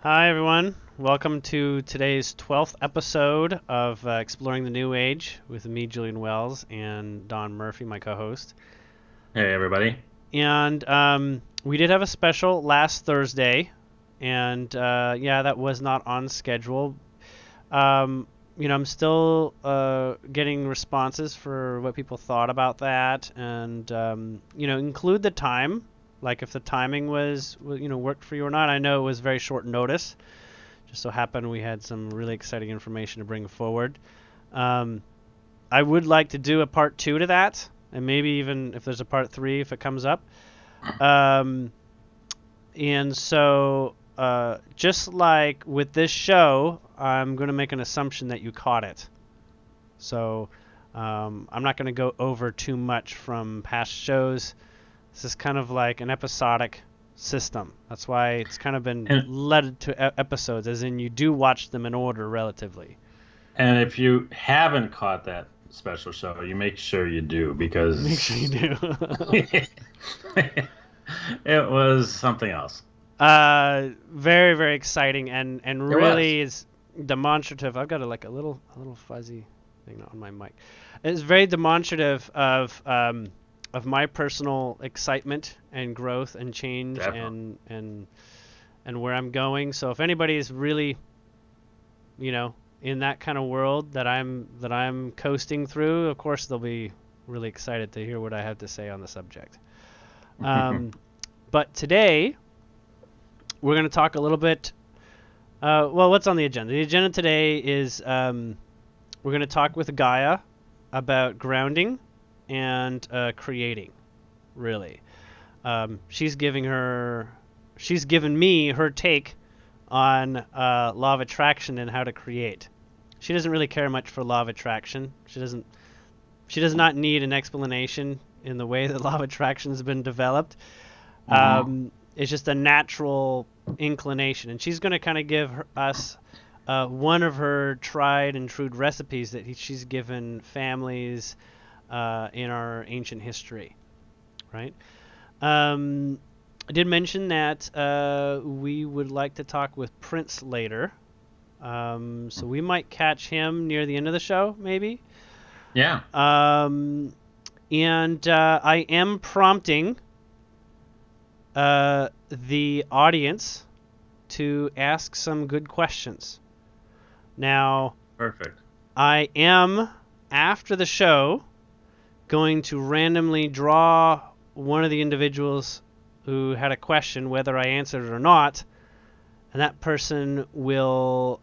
Hi, everyone. Welcome to today's 12th episode of Exploring the New Age with me, Julian Wells, and Don Murphy, my co host. Hey, everybody. And we did have a special last Thursday, and yeah, that was not on schedule. I'm still getting responses for what people thought about that, and include the time, like if the timing was worked for you or not. I know it was very short notice. Just so happened we had some really exciting information to bring forward. Um, I would like to do a part two to that, and maybe even if there's a part three if it comes up. Um, and so, just like with this show, I'm going to make an assumption that you caught it. So, I'm not going to go over too much from past shows. This is kind of like an episodic system. That's why it's kind of been And led to episodes, as in you do watch them in order relatively. and if you haven't caught that special show, you make sure you do Make sure you because do. it was something else. Very, very exciting and It was. really is demonstrative. I've got a little fuzzy thing on my mic. It's very demonstrative of my personal excitement and growth and change Definitely. and where I'm going. So if anybody is really, you know, in that kind of world that I'm coasting through, of course they'll be really excited to hear what I have to say on the subject. Um, but today we're going to talk a little bit. Well, what's on the agenda? The agenda today is we're going to talk with Gaia about grounding and creating. Really, she's given me her take on law of attraction and how to create. She doesn't really care much for law of attraction. She does not need an explanation in the way that law of attraction has been developed. Hmm. It's just a natural inclination, and she's going to kind of give us one of her tried and true recipes that she's given families in our ancient history, right? Um, I did mention that we would like to talk with Prince later, so we might catch him near the end of the show, maybe. Yeah. Um, and I am prompting the audience to ask some good questions. Now, Perfect. I am, after the show, going to randomly draw one of the individuals who had a question, whether I answered it or not, and that person will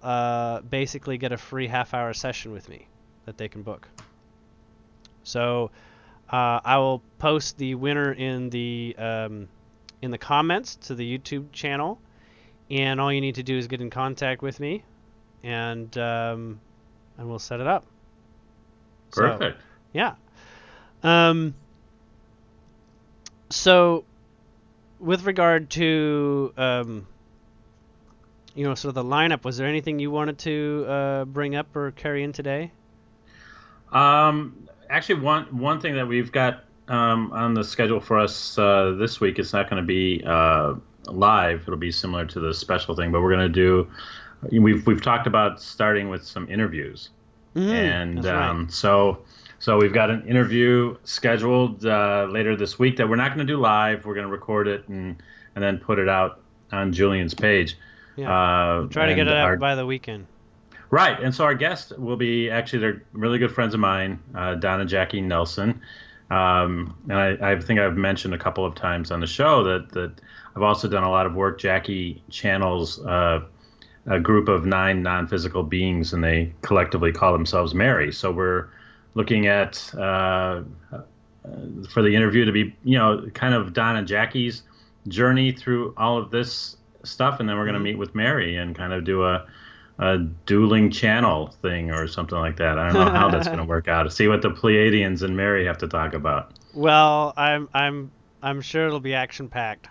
basically get a free half-hour session with me that they can book. So I will post the winner in the comments to the YouTube channel, and all you need to do is get in contact with me, and we'll set it up. So Perfect. yeah. Um, so with regard to sort of the lineup, was there anything you wanted to bring up or carry in today? Actually, one thing that we've got on the schedule for us this week, it's not going to be live. It'll be similar to the special thing, but we're going to do. We've talked about starting with some interviews. And That's right. so we've got an interview scheduled later this week that we're not going to do live. We're going to record it and then put it out on Julian's page. Yeah. We'll try to get And it out our by the weekend. right, and so our guest will be actually they're really good friends of mine, Don and Jackie Nelson. And I think I've mentioned a couple of times on the show that I've also done a lot of work. Jackie channels a group of 9 non-physical beings, and they collectively call themselves Mary. So we're looking at for the interview to be, kind of Don and Jackie's journey through all of this stuff, and then we're going to Hmm. meet with Mary and kind of do a dueling channel thing or something like that. I don't know how that's going to work out. To see what the Pleiadians and Mary have to talk about. Well, I'm sure it'll be action packed.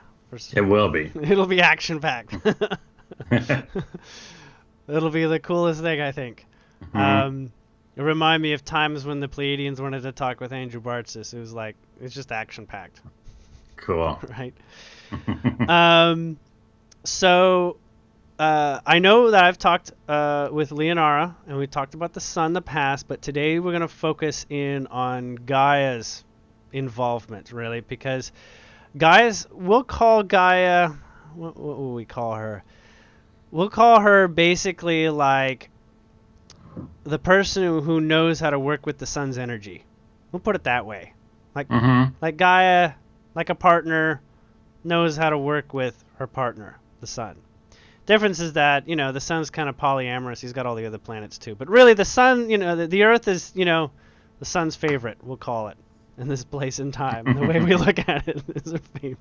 It will be. It'll be action packed. It'll be the coolest thing, I think. Hmm. It remind me of times when the Pleiadians wanted to talk with Andrew Bartzis. It was like it's just action packed, Cool. right? Um, so I know that I've talked with Leonara, and we talked about the sun in the past, but today we're going to focus in on Gaia's involvement, really, because we'll call Gaia, what will we call her? We'll call her basically like the person who knows how to work with the sun's energy. We'll put it that way. Like Gaia, like a partner, knows how to work with her partner, the sun. Difference is that, the sun's kind of polyamorous. He's got all the other planets too. But really the sun, the Earth is, the sun's favorite, we'll call it, in this place and time. The way we look at it is a favorite.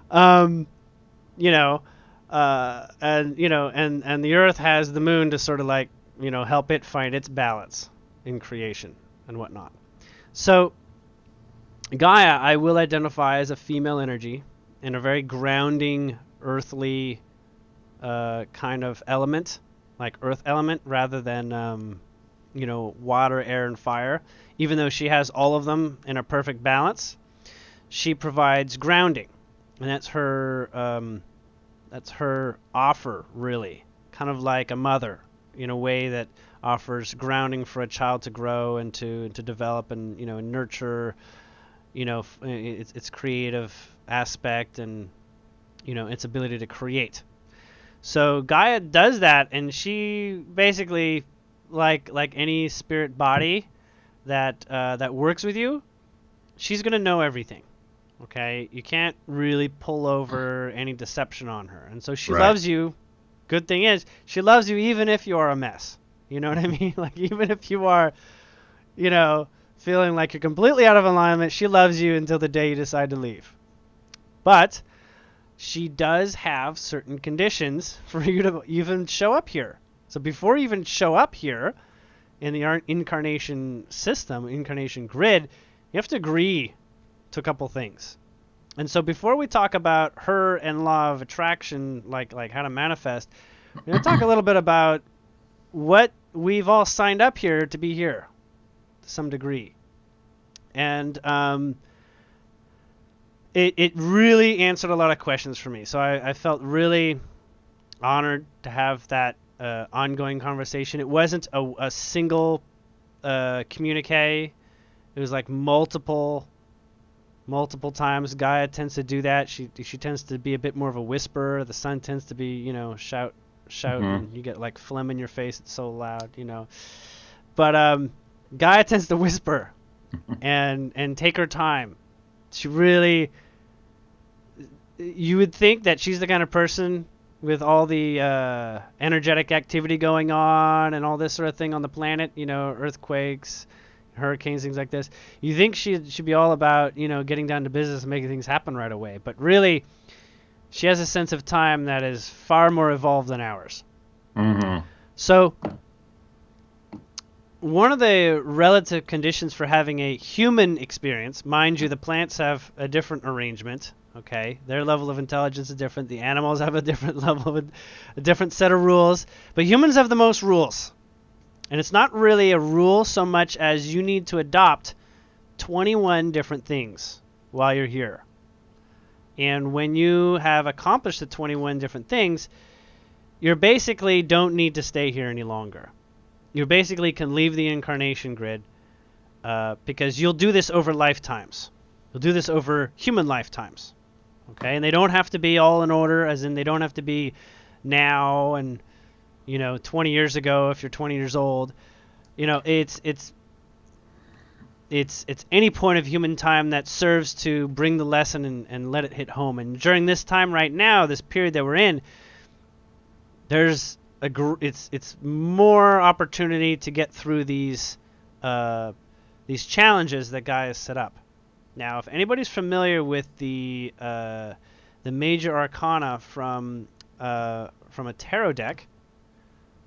And the Earth has the moon to sort of like, help it find its balance in creation and whatnot. So Gaia, I will identify as a female energy and a very grounding, earthly kind of element, like earth element, rather than water, air, and fire. Even though she has all of them in a perfect balance, she provides grounding, and that's her offer, really, kind of like a mother in a way that offers grounding for a child to grow and to develop and nurture its creative aspect and its ability to create. So Gaia does that, and she basically, like any spirit body that works with you, she's gonna know everything. Okay, you can't really pull over any deception on her, and so she loves you. Good thing is, she loves you even if you are a mess. You know what I mean? Like even if you are, feeling like you're completely out of alignment, she loves you until the day you decide to leave. But she does have certain conditions for you to even show up here. So before you even show up here in the incarnation system, incarnation grid, you have to agree to a couple things. And so before we talk about her and law of attraction, like how to manifest, we're going to talk a little bit about what we've all signed up here to be here to some degree. And it really answered a lot of questions for me. So I felt really honored to have that ongoing conversation. It wasn't a single communique. It was like multiple times. Gaia tends to do that. She tends to be a bit more of a whisperer. The sun tends to be, shout, and you get like phlegm in your face. It's so loud, But Gaia tends to whisper and take her time. She really, you would think that she's the kind of person with all the energetic activity going on and all this sort of thing on the planet, earthquakes, hurricanes, things like this. You think she should be all about, getting down to business and making things happen right away. But really, she has a sense of time that is far more evolved than ours. So one of the relative conditions for having a human experience, mind you, the plants have a different arrangement, okay? Their level of intelligence is different. The animals have a different level of a different set of rules. But humans have the most rules. And it's not really a rule so much as you need to adopt 21 different things while you're here. And when you have accomplished the 21 different things, you basically don't need to stay here any longer. You basically can leave the incarnation grid because you'll do this over lifetimes. You'll do this over human lifetimes. Okay? And they don't have to be all in order, as in they don't have to be now and 20 years ago if you're 20 years old. It's any point of human time that serves to bring the lesson and let it hit home. And during this time right now, this period that we're in, it's more opportunity to get through these challenges that Gaia has set up. Now, if anybody's familiar with the major arcana from a tarot deck,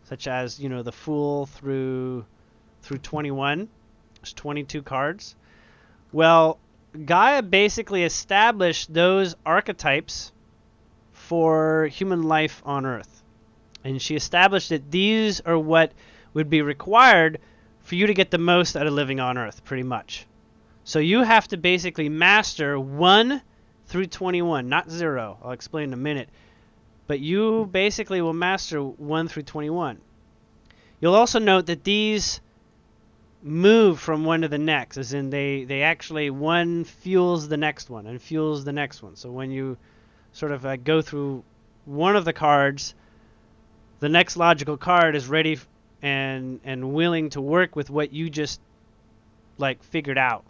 such as the Fool through 21, there's 22 cards. Well, Gaia basically established those archetypes for human life on Earth. And she established that these are what would be required for you to get the most out of living on Earth, pretty much. So you have to basically master 1 through 21, not 0. I'll explain in a minute. but you basically will master 1 through 21. You'll also note that these move from one to the next, as in they actually, one fuels the next one and fuels the next one. So when you sort of go through one of the cards, the next logical card is ready and willing to work with what you just like figured out,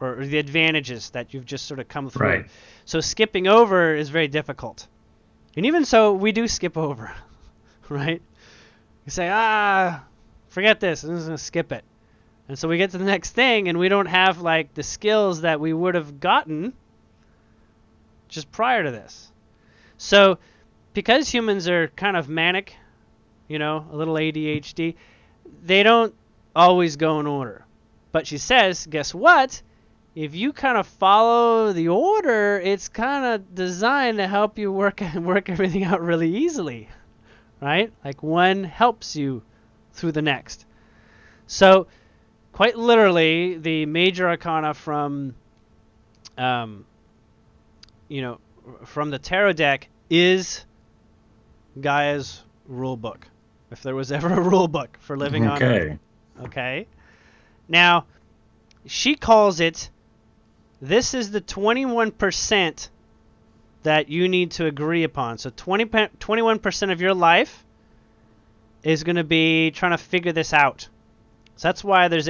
or the advantages that you've just sort of come through. Right. So skipping over is very difficult. And even so, we do skip over, right? You say, forget this, I'm just going to skip it. And so we get to the next thing, and we don't have like the skills that we would have gotten just prior to this. So because humans are kind of manic, a little ADHD, they don't always go in order. But she says, guess what? If you kind of follow the order, it's kind of designed to help you work everything out really easily, right? Like one helps you through the next. So quite literally, the major arcana from from the tarot deck is Gaia's rule book. If there was ever a rule book for living on Earth. Okay. Now, she calls it, this is the 21% that you need to agree upon. So 21% of your life is going to be trying to figure this out. So that's why there's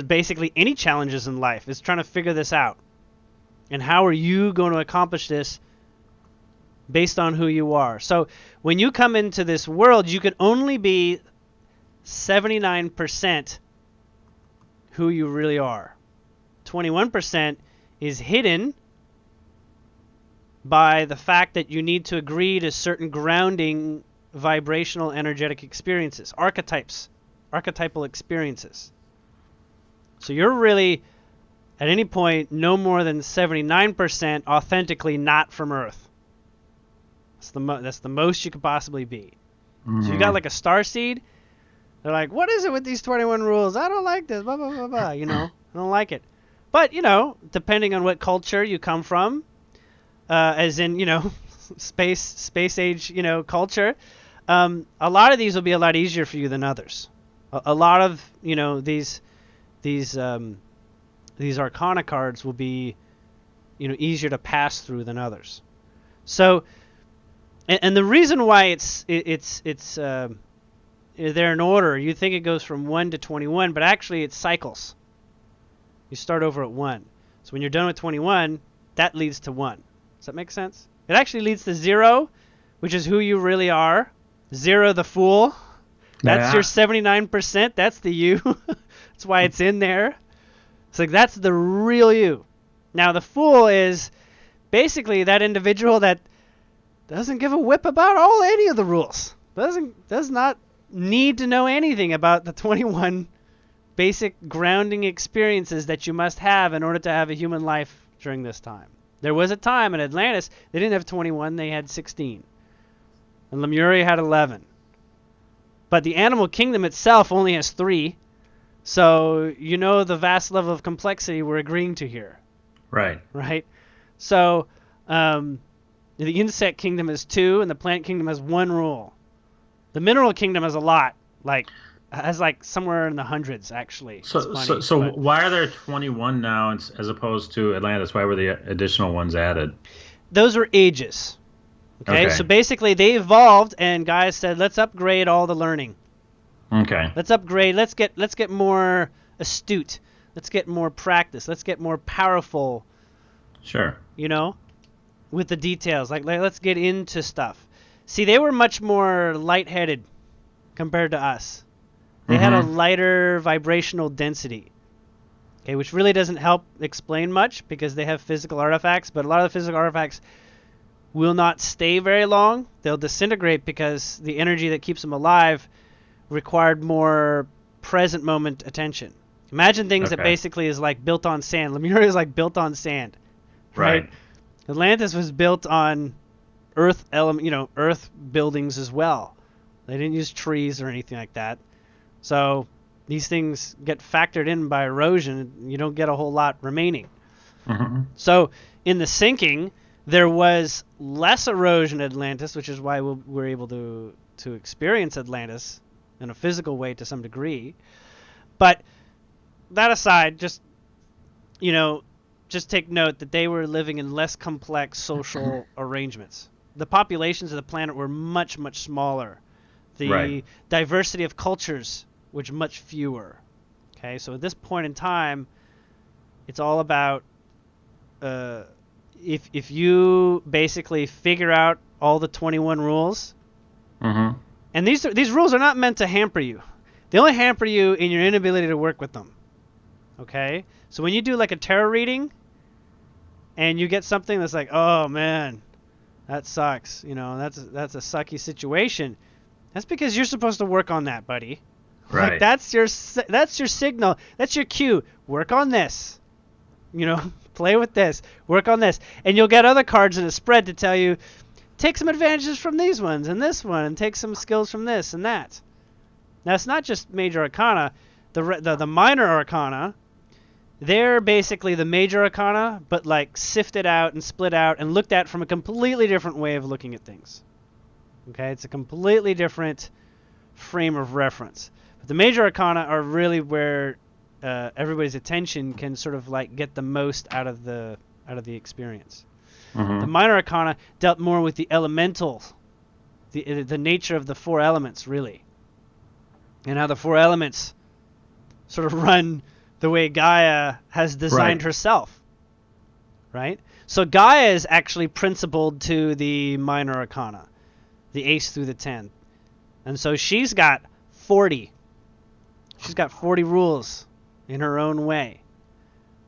basically any challenges in life, is trying to figure this out. And how are you going to accomplish this based on who you are? So when you come into this world, you can only be 79% who you really are. 21% is hidden by the fact that you need to agree to certain grounding vibrational energetic experiences, archetypal experiences. So you're really, at any point, no more than 79% authentically not from Earth. That's the most you could possibly be. Mm-hmm. So you got like a star seed. They're like, what is it with these 21 rules? I don't like this, blah, blah, blah, blah. I don't like it. But, depending on what culture you come from, as in, space age, culture, a lot of these will be a lot easier for you than others. A lot of, these arcana cards will be, easier to pass through than others. So, and the reason why it's they're in order, you think it goes from 1 to 21, but actually it cycles. You start over at 1. So when you're done with 21, that leads to 1. Does that make sense? It actually leads to 0, which is who you really are. 0, the fool. That's your 79%. That's the you. That's why it's in there. It's like, that's the real you. Now, the fool is basically that individual that doesn't give a whip about any of the rules. Does not need to know anything about the 21 basic grounding experiences that you must have in order to have a human life during this time. There was a time in Atlantis, they didn't have 21, they had 16. And Lemuria had 11. But the animal kingdom itself only has 3. So the vast level of complexity we're agreeing to here. Right. Right? So the insect kingdom has 2, and the plant kingdom has 1 rule. The mineral kingdom has a lot, has somewhere in the hundreds, actually. So why are there 21 now as opposed to Atlantis? Why were the additional ones added? Those were ages. Okay. So basically they evolved, and guys said, let's upgrade all the learning. Okay. Let's upgrade. Let's get more astute. Let's get more practice. Let's get more powerful. Sure. With the details. Let's get into stuff. See, they were much more lightheaded compared to us. They had a lighter vibrational density, okay, which really doesn't help explain much because they have physical artifacts, but a lot of the physical artifacts will not stay very long. They'll disintegrate because the energy that keeps them alive required more present moment attention. Imagine things that basically is like built on sand. Lemuria is like built on sand, right? Atlantis was built on earth earth buildings as well. They didn't use trees or anything like that. So these things get factored in by erosion. You don't get a whole lot remaining. Mm-hmm. So in the sinking, There was less erosion at Atlantis, which is why we're able to experience Atlantis in a physical way to some degree. But that aside, just take note that they were living in less complex social arrangements. The populations of the planet were much, much smaller. The diversity of cultures was much fewer. Okay, so at this point in time, it's all about if you basically figure out all the 21 rules, and these rules are not meant to hamper you. They only hamper you in your inability to work with them. Okay, so when you do like a tarot reading, and you get something that's like, oh man, that sucks. That's a sucky situation. That's because you're supposed to work on that, buddy. Right. Like that's your signal. That's your cue. Work on this. Play with this. Work on this, and you'll get other cards in a spread to tell you, take some advantages from these ones and this one, and take some skills from this and that. Now it's not just major arcana. The minor arcana, they're basically the major arcana, but like sifted out and split out and looked at from a completely different way of looking at things. Okay, it's a completely different frame of reference. But the major arcana are really where everybody's attention can sort of like get the most out of the experience. The minor arcana dealt more with the elemental, the nature of the four elements, really, and how the four elements sort of run the way Gaia has designed herself, right? So Gaia is actually principled to the minor arcana, the ace through the 10. And so she's got 40. She's got 40 rules in her own way.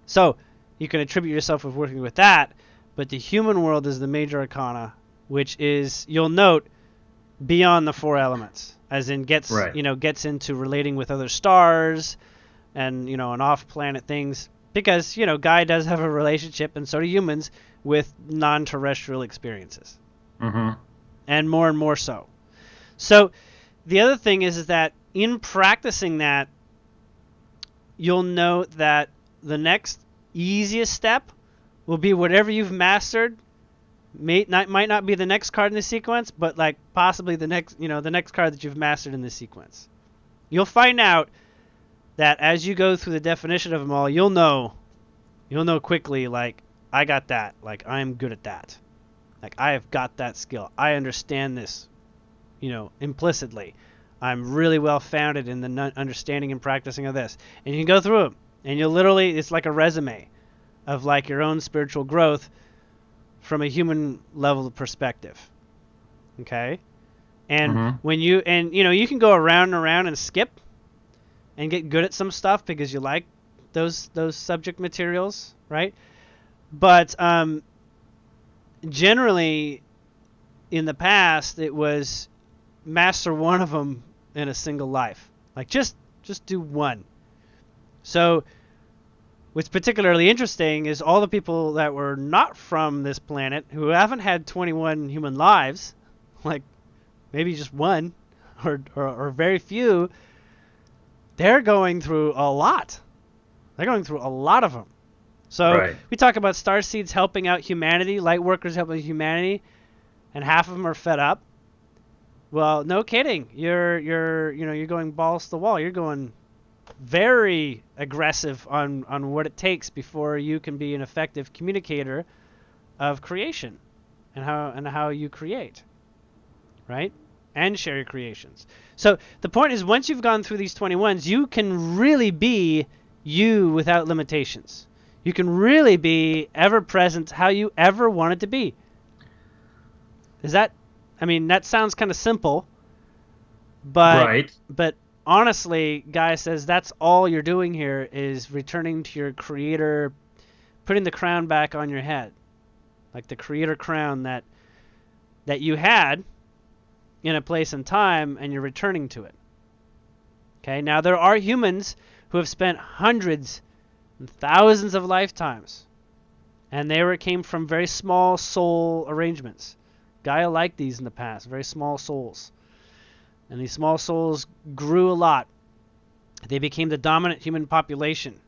So you can attribute yourself with working with that, but the human world is the major arcana, which is, you'll note, beyond the four elements, as in gets into relating with other stars and and off-planet things, because Gaia does have a relationship, and so do humans, with non-terrestrial experiences, and more so. So the other thing is that in practicing that, you'll note that the next easiest step will be whatever you've mastered. Might not be the next card in the sequence, but like possibly the next card that you've mastered in the sequence. You'll find out that as you go through the definition of them all, you'll know quickly, like, I got that, like I'm good at that, like I have got that skill, I understand this, implicitly. I'm really well founded in the understanding and practicing of this. And you can go through them, and you'll literally, it's like a resume of like your own spiritual growth from a human level perspective. Okay? And when you can go around and around and skip and get good at some stuff because you like those subject materials, right? But generally in the past it was master one of them in a single life. Like just do one. So what's particularly interesting is all the people that were not from this planet, who haven't had 21 human lives, like maybe just one or very few, they're going through a lot. They're going through a lot of them. So we talk about starseeds helping out humanity, light workers helping humanity, and half of them are fed up. Well, no kidding. You're going balls to the wall. You're going very aggressive on what it takes before you can be an effective communicator of creation and how you create, right? And share your creations. So the point is, once you've gone through these 21s, you can really be you without limitations. You can really be ever present how you ever wanted to be. That sounds kind of simple, but honestly, Gaia says that's all you're doing here is returning to your creator, putting the crown back on your head, like the creator crown that you had in a place and time, and you're returning to it. Okay, now there are humans who have spent hundreds and thousands of lifetimes, and came from very small soul arrangements. Gaia liked these in the past, very small souls. And these small souls grew a lot. They became the dominant human population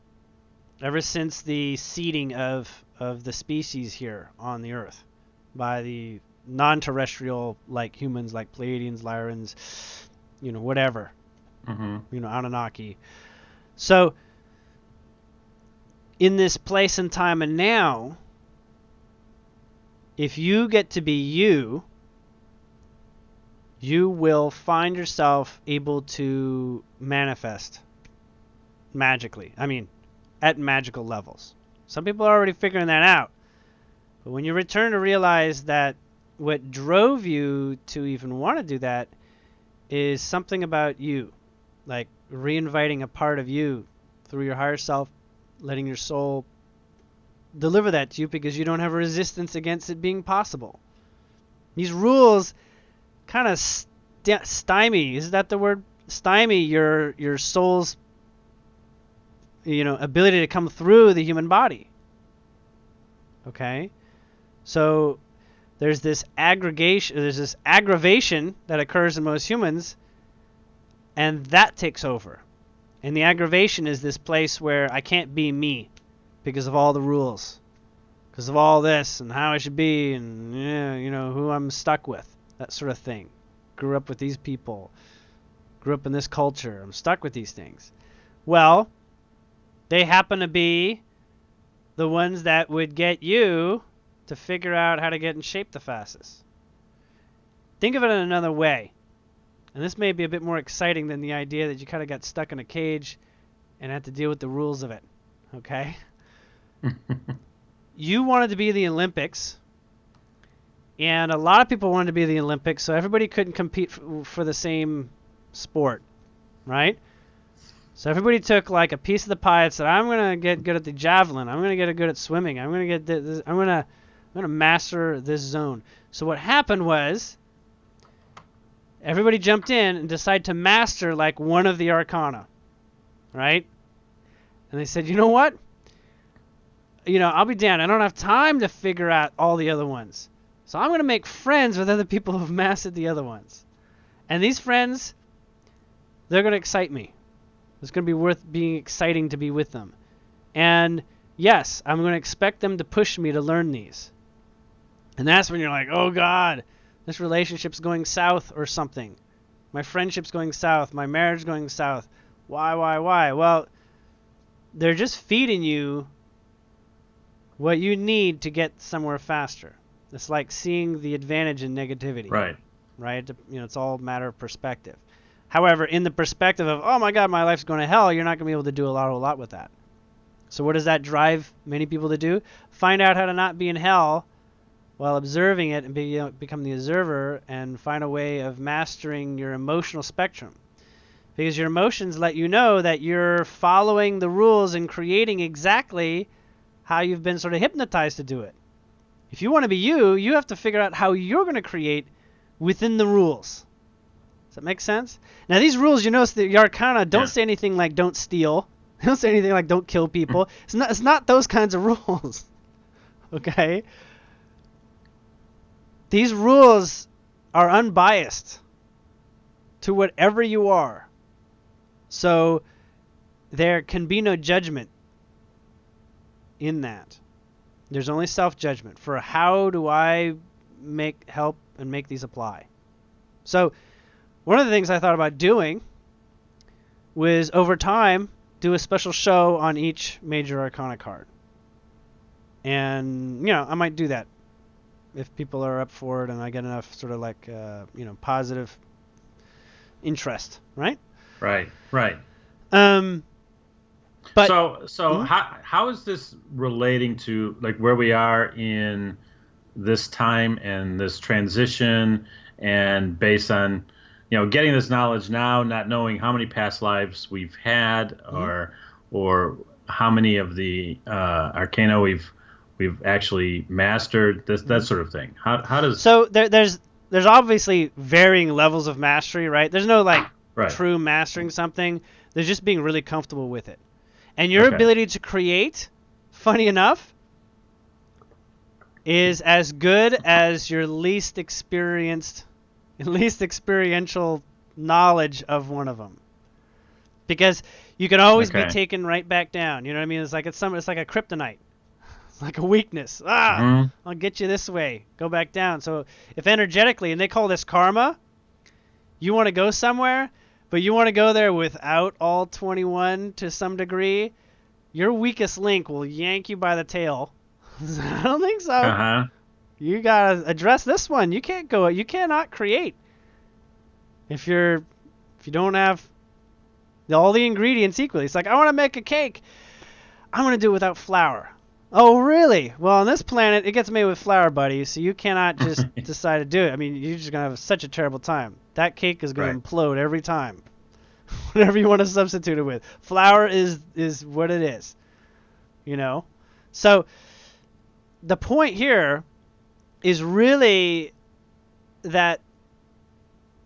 ever since the seeding of the species here on the Earth. by the non-terrestrial, like humans, like Pleiadians, Lyrans, whatever, Anunnaki. So in this place and time and now, if you get to be you, you will find yourself able to manifest magically. I mean, at magical levels. Some people are already figuring that out. But when you return to realize that what drove you to even want to do that is something about you, like reinviting a part of you through your higher self, letting your soul deliver that to you because you don't have a resistance against it being possible. These rules kind of stymie, is that the word? Stymie your soul's ability to come through the human body. Okay? So there's this aggravation that occurs in most humans, and that takes over. And the aggravation is this place where I can't be me because of all the rules, because of all this and how I should be, and who I'm stuck with, that sort of thing. Grew up with these people, grew up in this culture, I'm stuck with these things. Well, they happen to be the ones that would get you to figure out how to get in shape the fastest. Think of it in another way. And this may be a bit more exciting than the idea that you kind of got stuck in a cage and had to deal with the rules of it. Okay? You wanted to be the Olympics, and a lot of people wanted to be the Olympics, so everybody couldn't compete for the same sport, right? So everybody took like a piece of the pie and said, I'm going to get good at the javelin. I'm going to get good at swimming. I'm going to get this. I'm going to master this zone. So what happened was everybody jumped in and decided to master like one of the arcana, right? And they said, you know what? I'll be damned. I don't have time to figure out all the other ones. So I'm going to make friends with other people who've mastered the other ones. And these friends, they're going to excite me. It's going to be worth being exciting to be with them. And yes, I'm going to expect them to push me to learn these. And that's when you're like, oh God, this relationship's going south or something. My friendship's going south. My marriage is going south. Why? Well, they're just feeding you what you need to get somewhere faster. It's like seeing the advantage in negativity. Right. Right? It's all a matter of perspective. However, in the perspective of, oh my God, my life's going to hell, you're not going to be able to do a lot with that. So what does that drive many people to do? Find out how to not be in hell while observing it and become the observer and find a way of mastering your emotional spectrum. Because your emotions let you know that you're following the rules and creating exactly how you've been sort of hypnotized to do it. If you want to be you have to figure out how you're going to create within the rules. Does that make sense? Now, these rules, you notice the arcana don't say anything like don't steal. They don't say anything like don't kill people. It's not those kinds of rules. Okay? These rules are unbiased to whatever you are. So there can be no judgment in that. There's only self-judgment for how do I help and make these apply. So one of the things I thought about doing was over time do a special show on each major arcana card. And, I might do that if people are up for it and I get enough sort of like, positive interest, right? Right. But so how is this relating to like where we are in this time and this transition, and based on getting this knowledge now, not knowing how many past lives we've had, or how many of the arcana we've actually mastered, that sort of thing. How does there's obviously varying levels of mastery, right? There's no true mastering something. There's just being really comfortable with it. And your ability to create, funny enough, is as good as your least experiential knowledge of one of them. Because you can always be taken right back down. You know what I mean? It's like a kryptonite. It's like a weakness. Mm-hmm. I'll get you this way. Go back down. So if energetically, and they call this karma, you want to go somewhere, but you want to go there without all 21 to some degree, your weakest link will yank you by the tail. I don't think so. Uh-huh. You gotta address this one. You cannot create if you don't have all the ingredients equally. It's like, I want to make a cake. I'm going to do it without flour. Oh, really? Well, on this planet, it gets made with flour, buddy, so you cannot just decide to do it. I mean, you're just going to have such a terrible time. That cake is going to implode every time. Whatever you want to substitute it with. Flour is what it is. You know? So, the point here is really that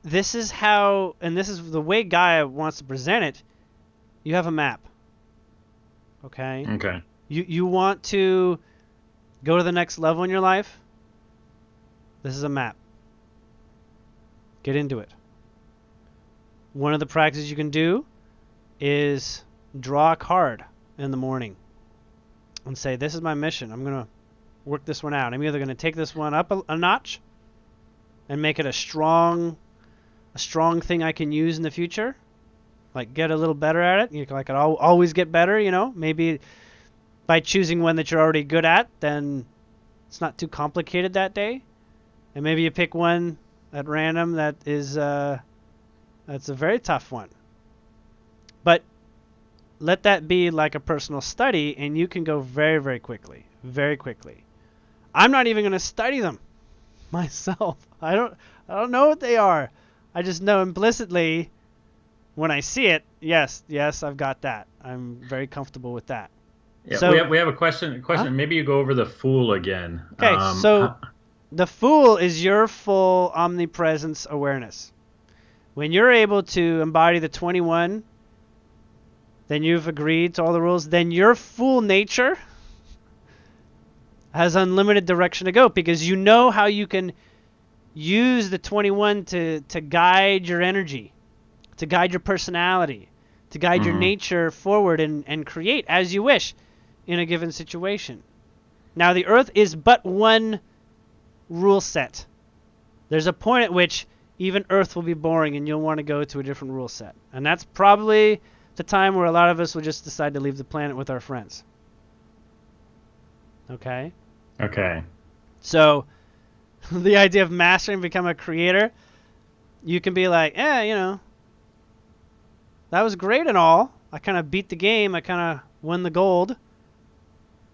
this is how, and this is the way Gaia wants to present it. You have a map. Okay? Okay. You want to go to the next level in your life? This is a map. Get into it. One of the practices you can do is draw a card in the morning and say, this is my mission. I'm going to work this one out. I'm either going to take this one up a notch and make it a strong thing I can use in the future, like get a little better at it. Like I'll always get better, you know. Maybe by choosing one that you're already good at, then it's not too complicated that day. And maybe you pick one at random that is that's a very tough one. But let that be like a personal study, and you can go very, very quickly. Very quickly. I'm not even going to study them myself. I don't know what they are. I just know implicitly when I see it, yes, I've got that. I'm very comfortable with that. Yeah, so, we have a question. Huh? Maybe you go over the Fool again. Okay, so the Fool is your full omnipresence awareness. When you're able to embody the 21, then you've agreed to all the rules, then your full nature has unlimited direction to go, because you know how you can use the 21 to guide your energy, to guide your personality, to guide your nature forward and create as you wish in a given situation. Now, the Earth is but one rule set. There's a point at which even Earth will be boring and you'll want to go to a different rule set. And that's probably the time where a lot of us will just decide to leave the planet with our friends. Okay? Okay. So, the idea of mastering, become a creator, you can be like, you know, that was great and all. I kind of beat the game. I kind of won the gold.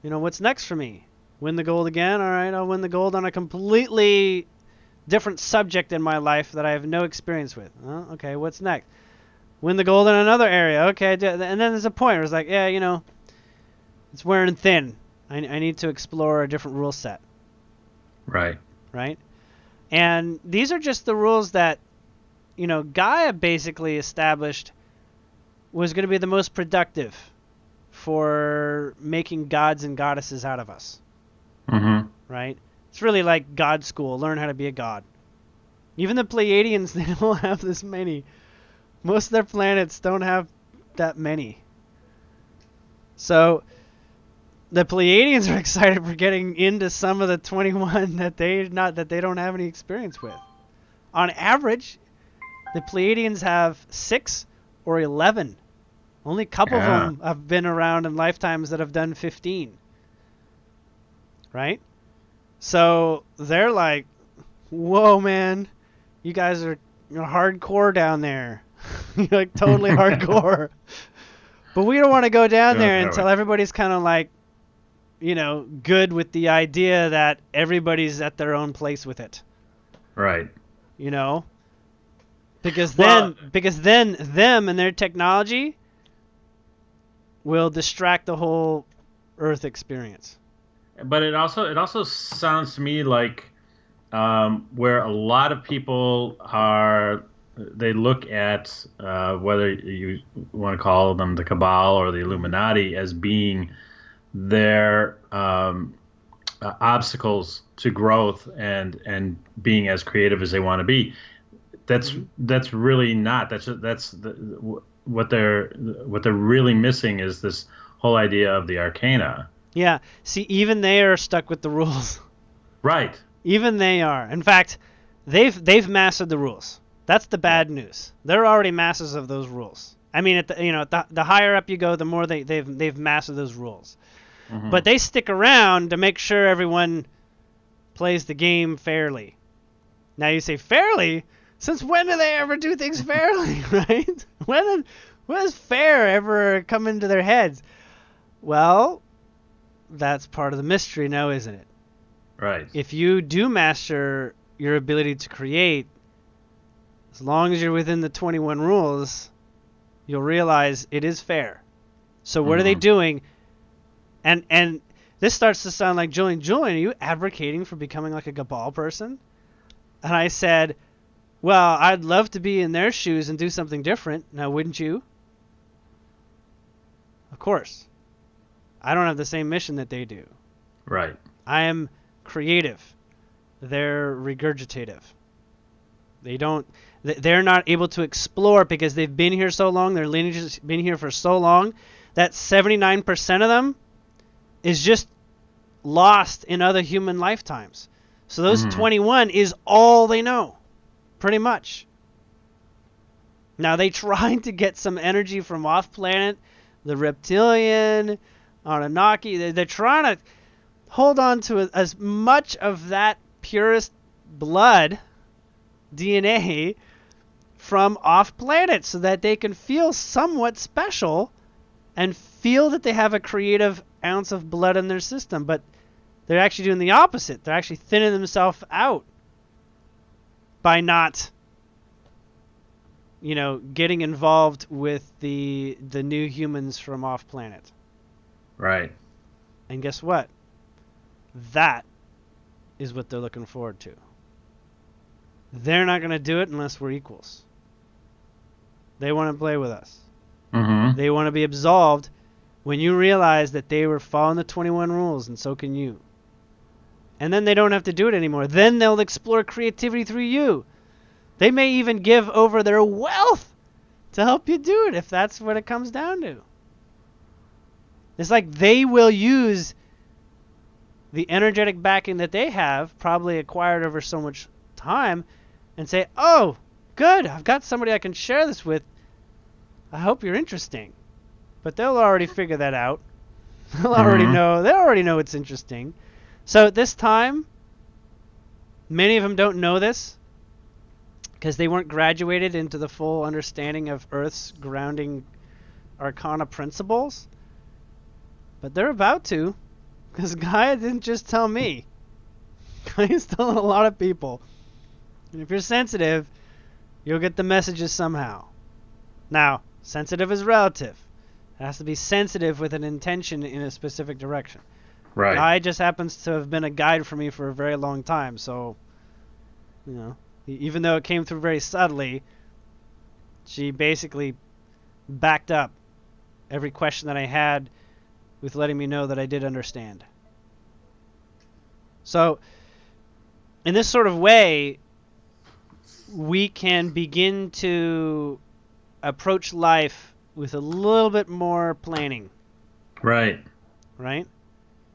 You know, what's next for me? Win the gold again? All right, I'll win the gold on a completely different subject in my life that I have no experience with. Okay, what's next? Win the gold in another area. Okay, and then there's a point where it's like, you know, it's wearing thin. I need to explore a different rule set. Right. Right? And these are just the rules that, you know, Gaia basically established was going to be the most productive for making gods and goddesses out of us. Mm-hmm. Right? It's really like God school. Learn how to be a god. Even the Pleiadians, they don't have this many. Most of their planets don't have that many. So the Pleiadians are excited for getting into some of the 21 that they don't have any experience with. On average, the Pleiadians have 6 or 11. Only a couple of them have been around in lifetimes that have done 15. Right? So they're like, whoa, man, you guys are hardcore down there. You're like totally hardcore. But we don't want to go down there until everybody's kind of like, you know, good with the idea that everybody's at their own place with it. Right. You know? Because then them and their technology will distract the whole Earth experience. But it also sounds to me like where a lot of people they look at whether you want to call them the Cabal or the Illuminati as being their obstacles to growth and being as creative as they want to be. That's really not. What they're really missing is this whole idea of the arcana. Yeah. See, even they are stuck with the rules. Right. Even they are. In fact, they've mastered the rules. That's the bad news. They're already masters of those rules. I mean, the higher up you go, the more they've mastered those rules. Mm-hmm. But they stick around to make sure everyone plays the game fairly. Now you say fairly? Since when do they ever do things fairly, right? When does fair ever come into their heads? Well, that's part of the mystery now, isn't it? Right. If you do master your ability to create, as long as you're within the 21 rules, you'll realize it is fair. So what are they doing? And this starts to sound like, Julien, are you advocating for becoming like a Cabal person? And I said, well, I'd love to be in their shoes and do something different. Now, wouldn't you? Of course. I don't have the same mission that they do. Right. I am creative. They're regurgitative. They're not able to explore because they've been here so long, their lineage has been here for so long, that 79% of them is just lost in other human lifetimes. So those 21 is all they know, pretty much. Now they tried to get some energy from off planet, the reptilian, Anunnaki. They're trying to hold on to as much of that purest blood, DNA, from off planet so that they can feel somewhat special and feel that they have a creative ounce of blood in their system. But they're actually doing the opposite. They're actually thinning themselves out by not, getting involved with the new humans from off planet. Right. And guess what? That is what they're looking forward to. They're not going to do it unless we're equals. They want to play with us. Mm-hmm. They want to be absolved when you realize that they were following the 21 rules, and so can you. And then they don't have to do it anymore. Then they'll explore creativity through you. They may even give over their wealth to help you do it if that's what it comes down to. It's like they will use the energetic backing that they have, probably acquired over so much time, and say, oh, good, I've got somebody I can share this with. I hope you're interesting. But they'll already figure that out. They'll already know it's interesting. So at this time, many of them don't know this because they weren't graduated into the full understanding of Earth's grounding arcana principles. But they're about to, because Gaia didn't just tell me. Gaia's telling a lot of people. And if you're sensitive, you'll get the messages somehow. Now, sensitive is relative. It has to be sensitive with an intention in a specific direction. Right. Gaia just happens to have been a guide for me for a very long time, so, even though it came through very subtly, she basically backed up every question that I had with letting me know that I did understand. So, in this sort of way, we can begin to approach life with a little bit more planning. Right. Right?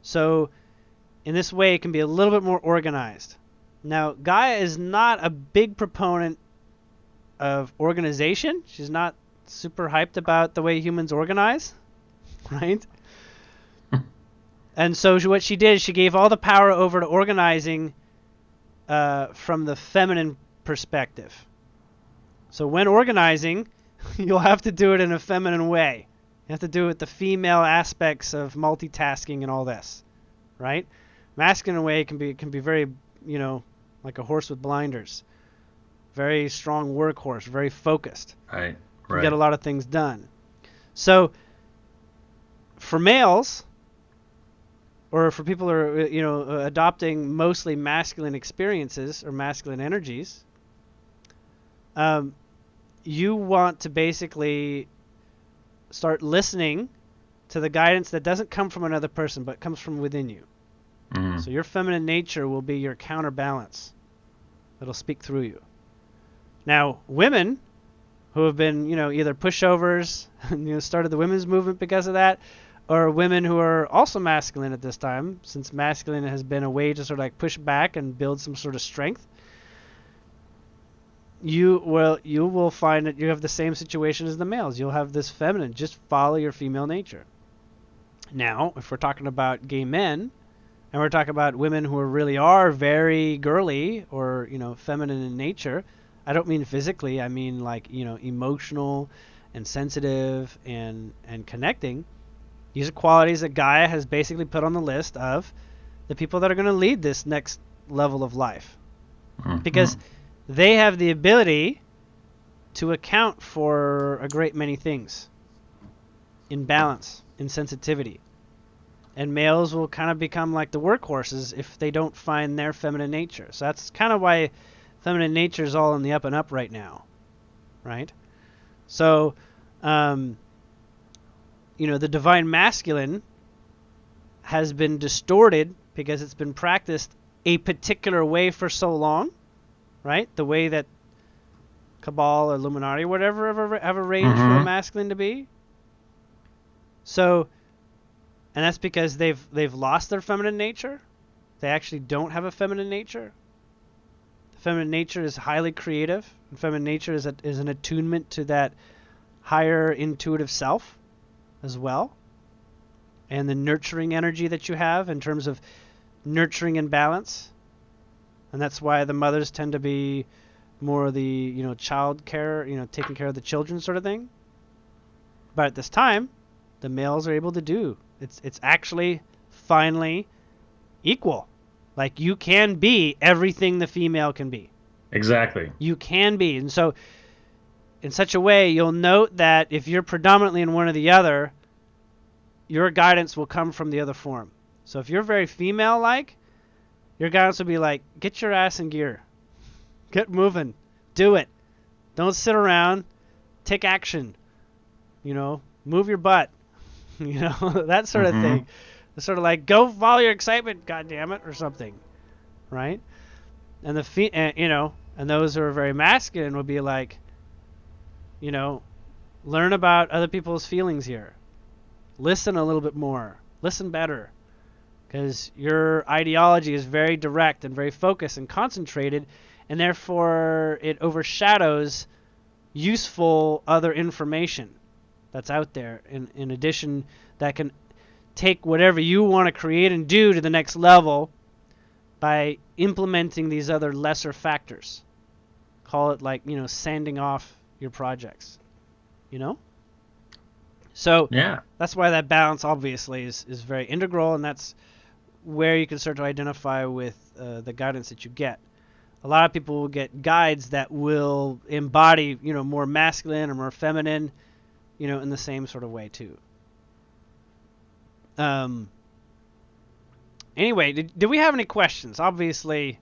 So, in this way, it can be a little bit more organized. Now, Gaia is not a big proponent of organization. She's not super hyped about the way humans organize. Right? And so what she did, she gave all the power over to organizing from the feminine perspective. So when organizing, you'll have to do it in a feminine way. You have to do it with the female aspects of multitasking and all this, right? Masculine way can be very, like a horse with blinders. Very strong workhorse, very focused. Right. You get a lot of things done. So for males, or for people who are, adopting mostly masculine experiences or masculine energies, you want to basically start listening to the guidance that doesn't come from another person, but comes from within you. Mm. So your feminine nature will be your counterbalance. It'll speak through you. Now, women who have been, either pushovers, started the women's movement because of that, or women who are also masculine at this time, since masculine has been a way to sort of like push back and build some sort of strength, you will find that you have the same situation as the males. You'll have this feminine. Just follow your female nature. Now, if we're talking about gay men, and we're talking about women who really are very girly or, feminine in nature, I don't mean physically. I mean like, emotional and sensitive and connecting. These are qualities that Gaia has basically put on the list of the people that are going to lead this next level of life. Because they have the ability to account for a great many things in balance, in sensitivity. And males will kind of become like the workhorses if they don't find their feminine nature. So that's kind of why feminine nature is all in the up and up right now, right? So, the divine masculine has been distorted because it's been practiced a particular way for so long, right? The way that Cabal or Illuminati or whatever have arranged for the masculine to be. So, and that's because they've lost their feminine nature. They actually don't have a feminine nature. The feminine nature is highly creative. And feminine nature is an attunement to that higher intuitive self as well. And the nurturing energy that you have in terms of nurturing and balance. And that's why the mothers tend to be more the, child care, taking care of the children sort of thing. But at this time, the males are able to do. It's actually finally equal. Like you can be everything the female can be. Exactly. You can be. And so in such a way, you'll note that if you're predominantly in one or the other, your guidance will come from the other form. So if you're very female-like, your guidance will be like, get your ass in gear. Get moving. Do it. Don't sit around. Take action. Move your butt. That sort of thing. It's sort of like, go follow your excitement, goddammit, or something. Right? And and those who are very masculine will be like, learn about other people's feelings here. Listen a little bit more. Listen better. Because your ideology is very direct and very focused and concentrated, and therefore it overshadows useful other information that's out there in addition that can take whatever you want to create and do to the next level by implementing these other lesser factors. Call it like, sanding off your projects. So yeah, that's why that balance obviously is very integral, and that's where you can start to identify with the guidance that you get. A lot of people will get guides that will embody, more masculine or more feminine, in the same sort of way too. Anyway, did we have any questions? Obviously,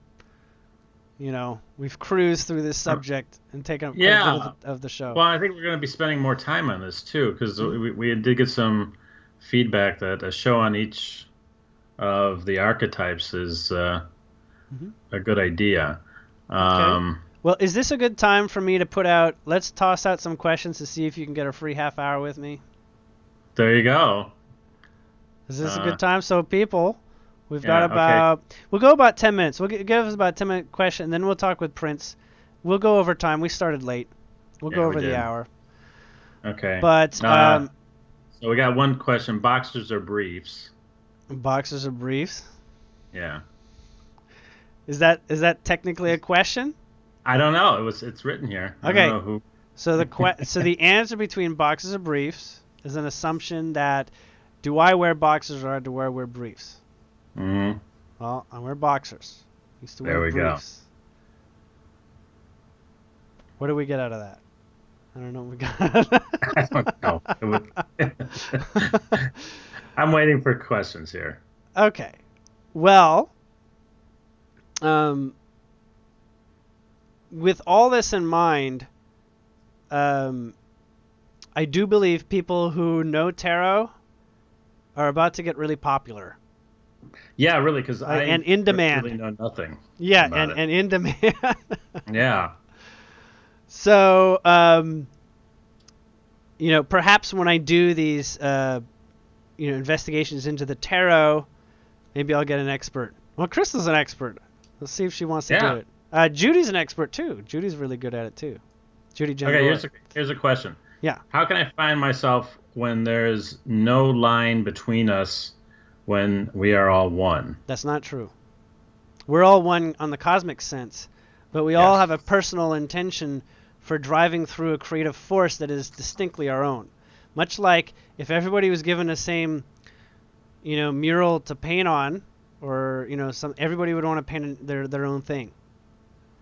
we've cruised through this subject and taken up quite a bit of the show. Well, I think we're going to be spending more time on this too, because we did get some feedback that a show on each of the archetypes is a good idea. Okay. Well, is this a good time for me to put out, let's toss out some questions to see if you can get a free half hour with me? There you go. Is this a good time? So people, we've got about, we'll go about 10 minutes. We'll give us about a 10-minute question, and then we'll talk with Prince. We'll go over time. We started late. We'll go over the hour. Okay. But, so we got one question, boxers or briefs? Boxers or briefs? Yeah. Is that technically a question? I don't know. It's written here. Okay. I don't know who. So the answer between boxers or briefs is an assumption that do I wear boxers or do I wear briefs? Mm-hmm. Well, I wear boxers. I used to wear There we briefs. What do we get out of that? I don't know what we got out of that. I don't know. I'm waiting for questions here. Okay. Well, with all this in mind, I do believe people who know tarot are about to get really popular. Yeah, really, because and in demand. Really know nothing. Yeah, about and in demand. Yeah. So, perhaps when I do these investigations into the tarot, maybe I'll get an expert. Well, Crystal's an expert. Let's see if she wants to do it. Judy's an expert too. Judy's really good at it too. Judy Jen. Okay, here's a question. Yeah. How can I find myself when there's no line between us when we are all one? That's not true. We're all one on the cosmic sense, but we all have a personal intention for driving through a creative force that is distinctly our own. Much like if everybody was given the same, mural to paint on, or everybody would want to paint their own thing.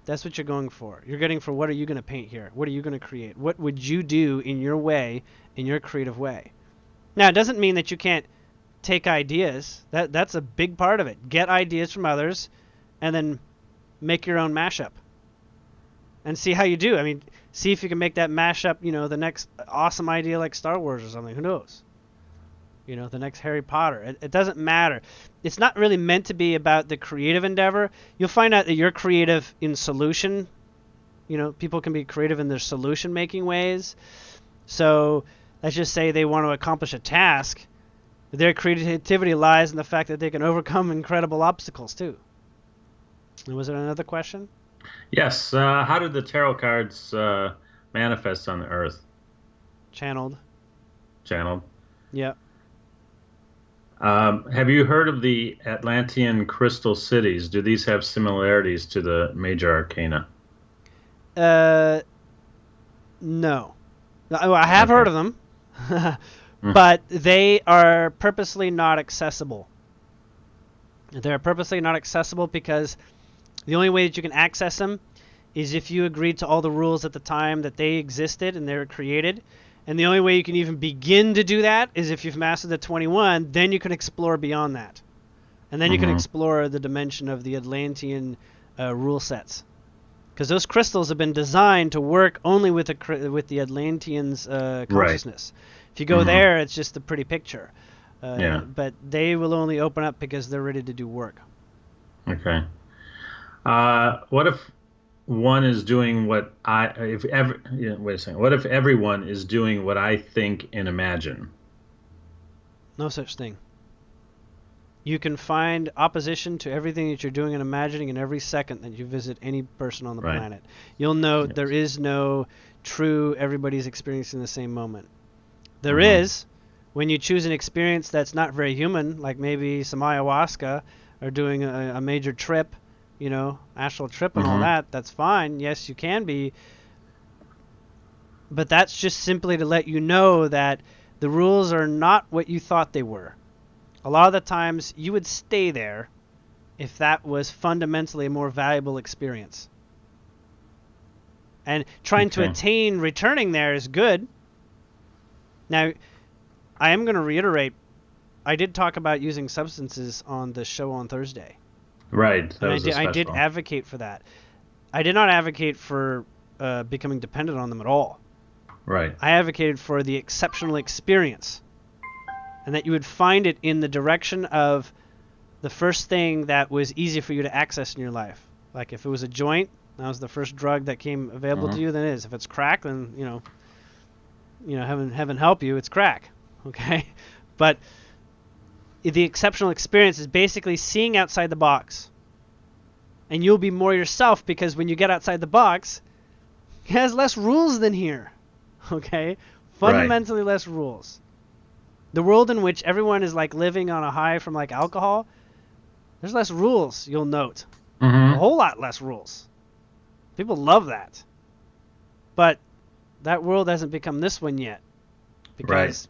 That's what you're going for. You're getting for what are you going to paint here? What are you going to create? What would you do in your way, in your creative way? Now, it doesn't mean that you can't take ideas. That's a big part of it. Get ideas from others, and then make your own mashup. And see how you do. I mean, see if you can make that mashup, the next awesome idea like Star Wars or something. Who knows? The next Harry Potter. It doesn't matter. It's not really meant to be about the creative endeavor. You'll find out that you're creative in solution. People can be creative in their solution-making ways. So let's just say they want to accomplish a task. Their creativity lies in the fact that they can overcome incredible obstacles, too. And was there another question? Yes. How did the tarot cards manifest on the Earth? Channeled. Yeah. Have you heard of the Atlantean crystal cities? Do these have similarities to the major arcana? No. I have heard of them, but they are purposely not accessible. They're purposely not accessible because the only way that you can access them is if you agreed to all the rules at the time that they existed and they were created. And the only way you can even begin to do that is if you've mastered the 21, then you can explore beyond that. And then you can explore the dimension of the Atlantean rule sets. Because those crystals have been designed to work only with the Atlanteans' consciousness. Right. If you go there, it's just a pretty picture. But they will only open up because they're ready to do work. Okay. What if one is doing what wait a second. What if everyone is doing what I think and imagine? No such thing. You can find opposition to everything that you're doing and imagining in every second that you visit any person on the planet. You'll note there is no true everybody's experiencing the same moment. There is when you choose an experience that's not very human, like maybe some ayahuasca or doing a major trip, astral trip and all that. That's fine. Yes, you can be. But that's just simply to let you know that the rules are not what you thought they were. A lot of the times you would stay there if that was fundamentally a more valuable experience. And trying to attain returning there is good. Now, I am going to reiterate, I did talk about using substances on the show on Thursday. Right. I did advocate for that. I did not advocate for becoming dependent on them at all. Right. I advocated for the exceptional experience, and that you would find it in the direction of the first thing that was easy for you to access in your life. Like if it was a joint, that was the first drug that came available to you, then it is. If it's crack, then heaven help you, it's crack. Okay? But the exceptional experience is basically seeing outside the box. And you'll be more yourself because when you get outside the box, it has less rules than here. Okay? Fundamentally less rules. The world in which everyone is like living on a high from like alcohol, there's less rules, you'll note. A whole lot less rules. People love that. But that world hasn't become this one yet. Because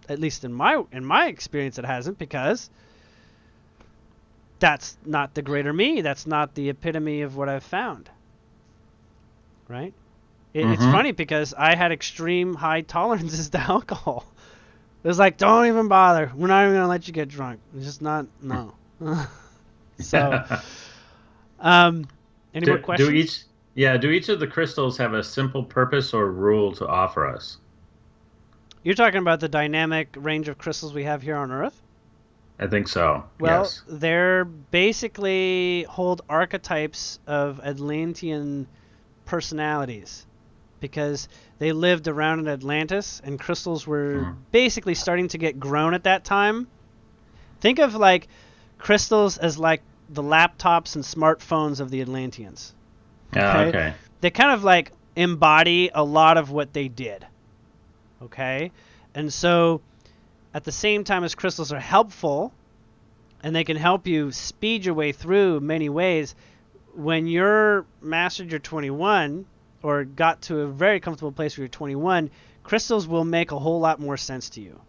at least in my experience it hasn't, because that's not the greater me. That's not the epitome of what I've found. Right? It's funny because I had extreme high tolerances to alcohol. It was like, don't even bother. We're not even going to let you get drunk. It's just not, no. So, any more questions? Do each of the crystals have a simple purpose or rule to offer us? You're talking about the dynamic range of crystals we have here on Earth? I think so. Well, yes. They're basically hold archetypes of Atlantean personalities. because they lived around in Atlantis, and crystals were basically starting to get grown at that time. Think of like crystals as like the laptops and smartphones of the Atlanteans. Okay. They kind of like embody a lot of what they did. Okay? And so at the same time as crystals are helpful and they can help you speed your way through many ways, when you're mastered your 21 or got to a very comfortable place where you're 21, crystals will make a whole lot more sense to you.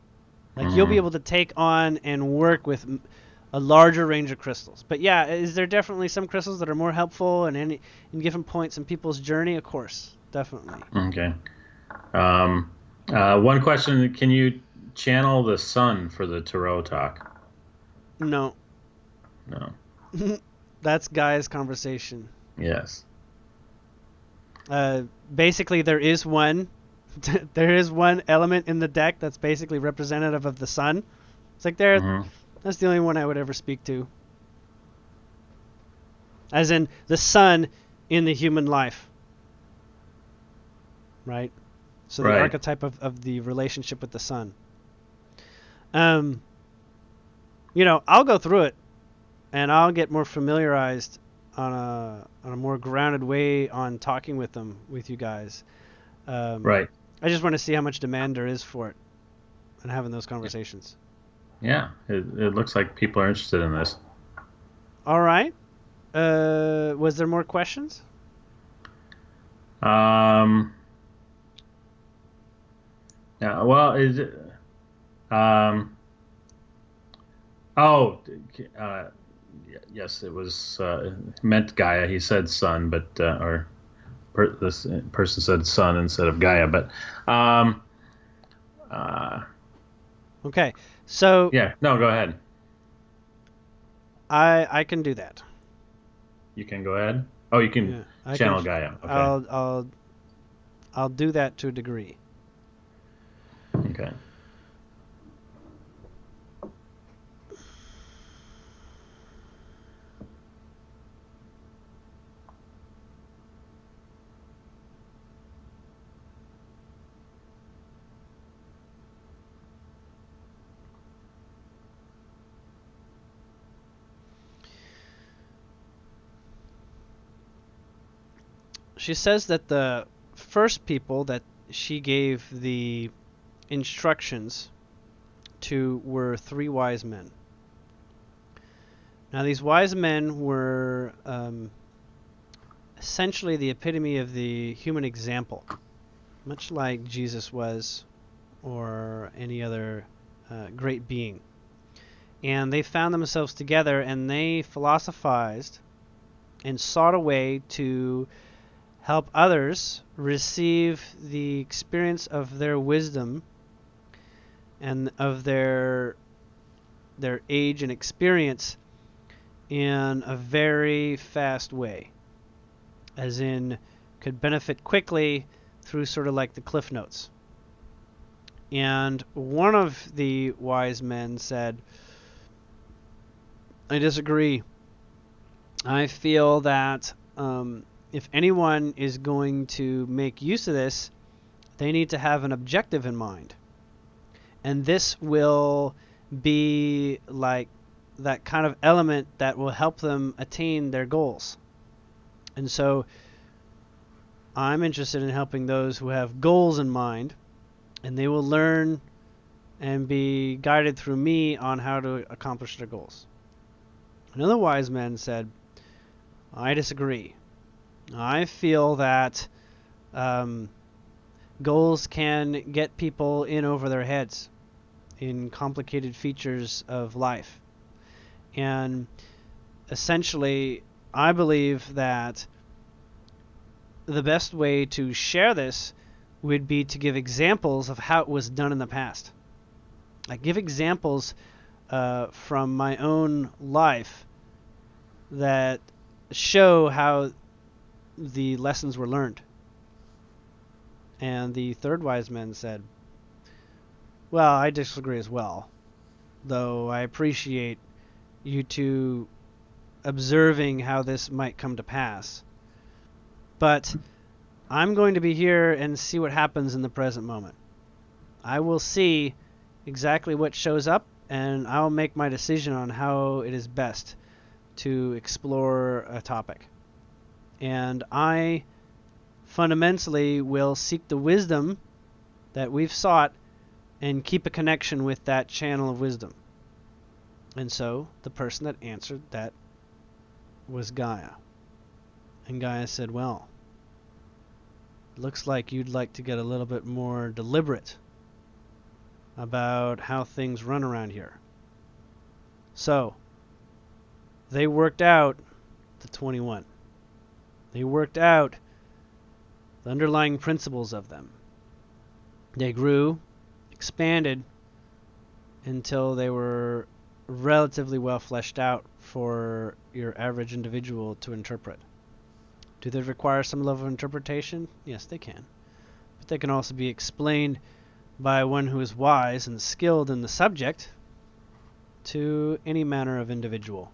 Like you'll be able to take on and work with a larger range of crystals. But yeah, is there definitely some crystals that are more helpful in given points in people's journey? Of course, definitely. Okay. One question: can you channel the sun for the tarot talk? No. No. That's Gaia's conversation. Yes. Basically, there is one element in the deck that's basically representative of the sun. It's like that's the only one I would ever speak to. As in the sun in the human life. Right? So the archetype of the relationship with the sun. I'll go through it and I'll get more familiarized on a more grounded way on talking with you guys. I just want to see how much demand there is for it and having those conversations. Yeah, it looks like people are interested in this. All right. Was there more questions? Yeah. Well, yes, it was meant Gaia. He said sun, but this person said sun instead of Gaia. But okay, so yeah, no, go ahead. I can do that. You can go ahead. Oh, you can channel Gaia. Okay. I'll do that to a degree. Okay. She says that the first people that she gave the instructions to were 3 wise men. Now these wise men were essentially the epitome of the human example, much like Jesus was or any other great being. And they found themselves together and they philosophized and sought a way to help others receive the experience of their wisdom and of their age and experience in a very fast way, as in could benefit quickly through sort of like the Cliff Notes. And one of the wise men said, I disagree. I feel that if anyone is going to make use of this, they need to have an objective in mind. And this will be like that kind of element that will help them attain their goals. And so I'm interested in helping those who have goals in mind, and they will learn and be guided through me on how to accomplish their goals. Another wise man said, I disagree. I feel that goals can get people in over their heads in complicated features of life. And essentially, I believe that the best way to share this would be to give examples of how it was done in the past. I give examples from my own life that show how the lessons were learned. And the third wise man said, well, I disagree as well, though I appreciate you two observing how this might come to pass. But I'm going to be here and see what happens in the present moment. I will see exactly what shows up, and I'll make my decision on how it is best to explore a topic. And I fundamentally will seek the wisdom that we've sought and keep a connection with that channel of wisdom. And so the person that answered that was Gaia. And Gaia said, well, looks like you'd like to get a little bit more deliberate about how things run around here. So they worked out the 21. They worked out the underlying principles of them. They grew, expanded, until they were relatively well fleshed out for your average individual to interpret. Do they require some level of interpretation? Yes, they can. But they can also be explained by one who is wise and skilled in the subject to any manner of individual.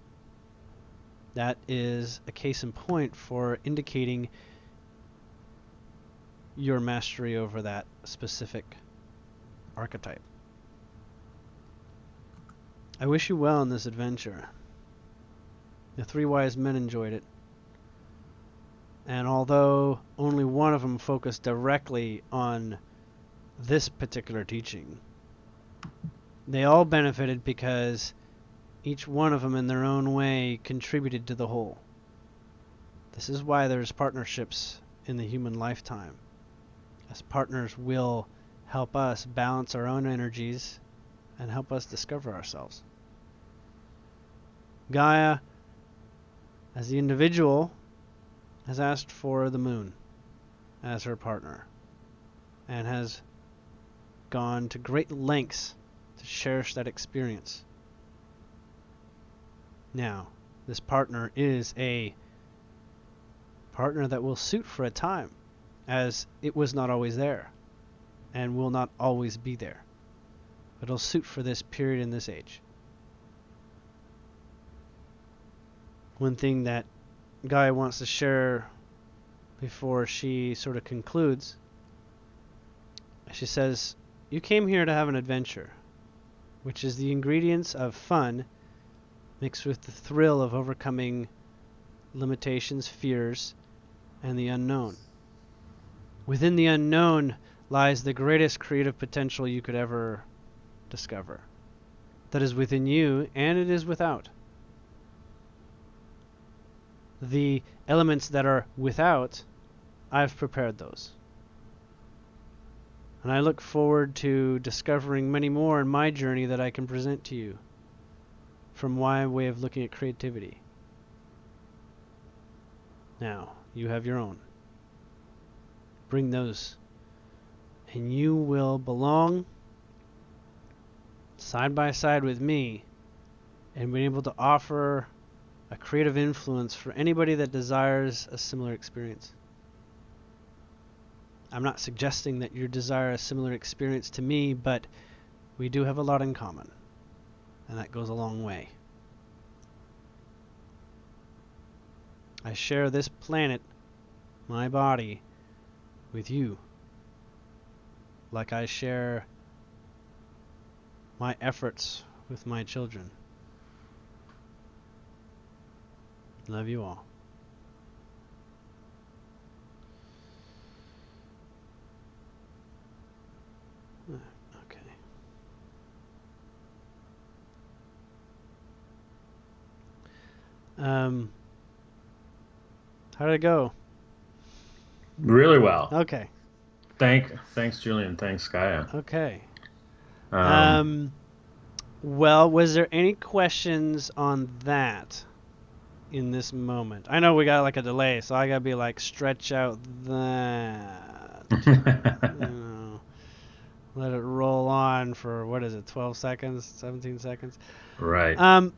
That is a case in point for indicating your mastery over that specific archetype. I wish you well in this adventure. The three wise men enjoyed it. And although only one of them focused directly on this particular teaching, they all benefited because each one of them in their own way contributed to the whole. This is why there's partnerships in the human lifetime, as partners will help us balance our own energies and help us discover ourselves. Gaia, as the individual, has asked for the moon as her partner and has gone to great lengths to cherish that experience. Now, this partner is a partner that will suit for a time, as it was not always there and will not always be there. But it'll suit for this period in this age. One thing that Gaia wants to share before she sort of concludes, she says, you came here to have an adventure, which is the ingredients of fun mixed with the thrill of overcoming limitations, fears, and the unknown. Within the unknown lies the greatest creative potential you could ever discover. That is within you, and it is without. The elements that are without, I've prepared those. And I look forward to discovering many more in my journey that I can present to you from my way of looking at creativity. Now, you have your own. Bring those, and you will belong side by side with me and be able to offer a creative influence for anybody that desires a similar experience. I'm not suggesting that you desire a similar experience to me, but we do have a lot in common, and that goes a long way. I share this planet, my body, with you, like I share my efforts with my children. Love you all. Okay. How did it go? Really well. Okay. Thanks, Julien. Thanks, Gaia. Okay. Well, was there any questions on that in this moment? I know we got like a delay, so I gotta be like stretch out that. You know, let it roll on for what is it, 12 seconds, 17 seconds? Right.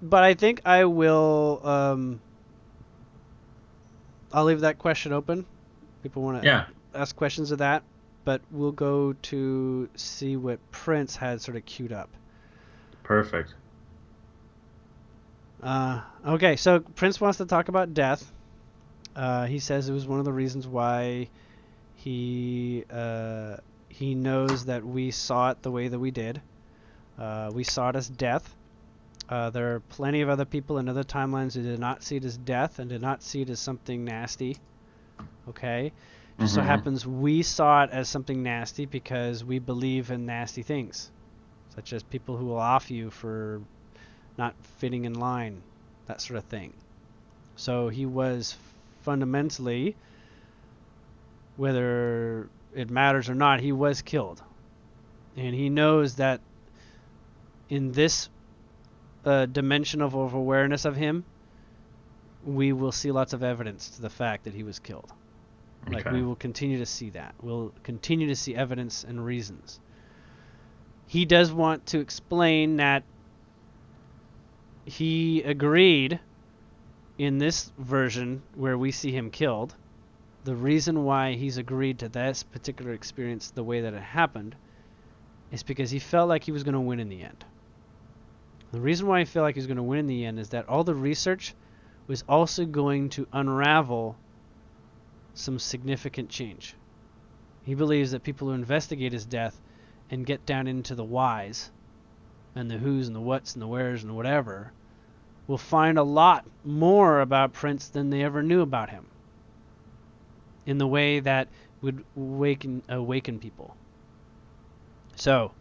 But I think I will. I'll leave that question open. People want to ask questions of that, but we'll go to see what Prince had sort of queued up. Perfect. Okay, so Prince wants to talk about death. He says it was one of the reasons why he knows that we saw it the way that we did. We saw it as death. There are plenty of other people in other timelines who did not see it as death and did not see it as something nasty. Okay? Just so happens we saw it as something nasty because we believe in nasty things, such as people who will off you for not fitting in line, that sort of thing. So he was fundamentally, whether it matters or not, he was killed. And he knows that in this dimension of awareness of him, we will see lots of evidence to the fact that he was killed. Okay. Like, we will continue to see that. We'll continue to see evidence and reasons. He does want to explain that he agreed in this version where we see him killed. The reason why he's agreed to this particular experience the way that it happened is because he felt like he was going to win in the end. The reason why he felt like he was going to win in the end is that all the research was also going to unravel some significant change. He believes that people who investigate his death and get down into the whys and the who's and the what's and the where's and whatever will find a lot more about Prince than they ever knew about him, in the way that would awaken people. So,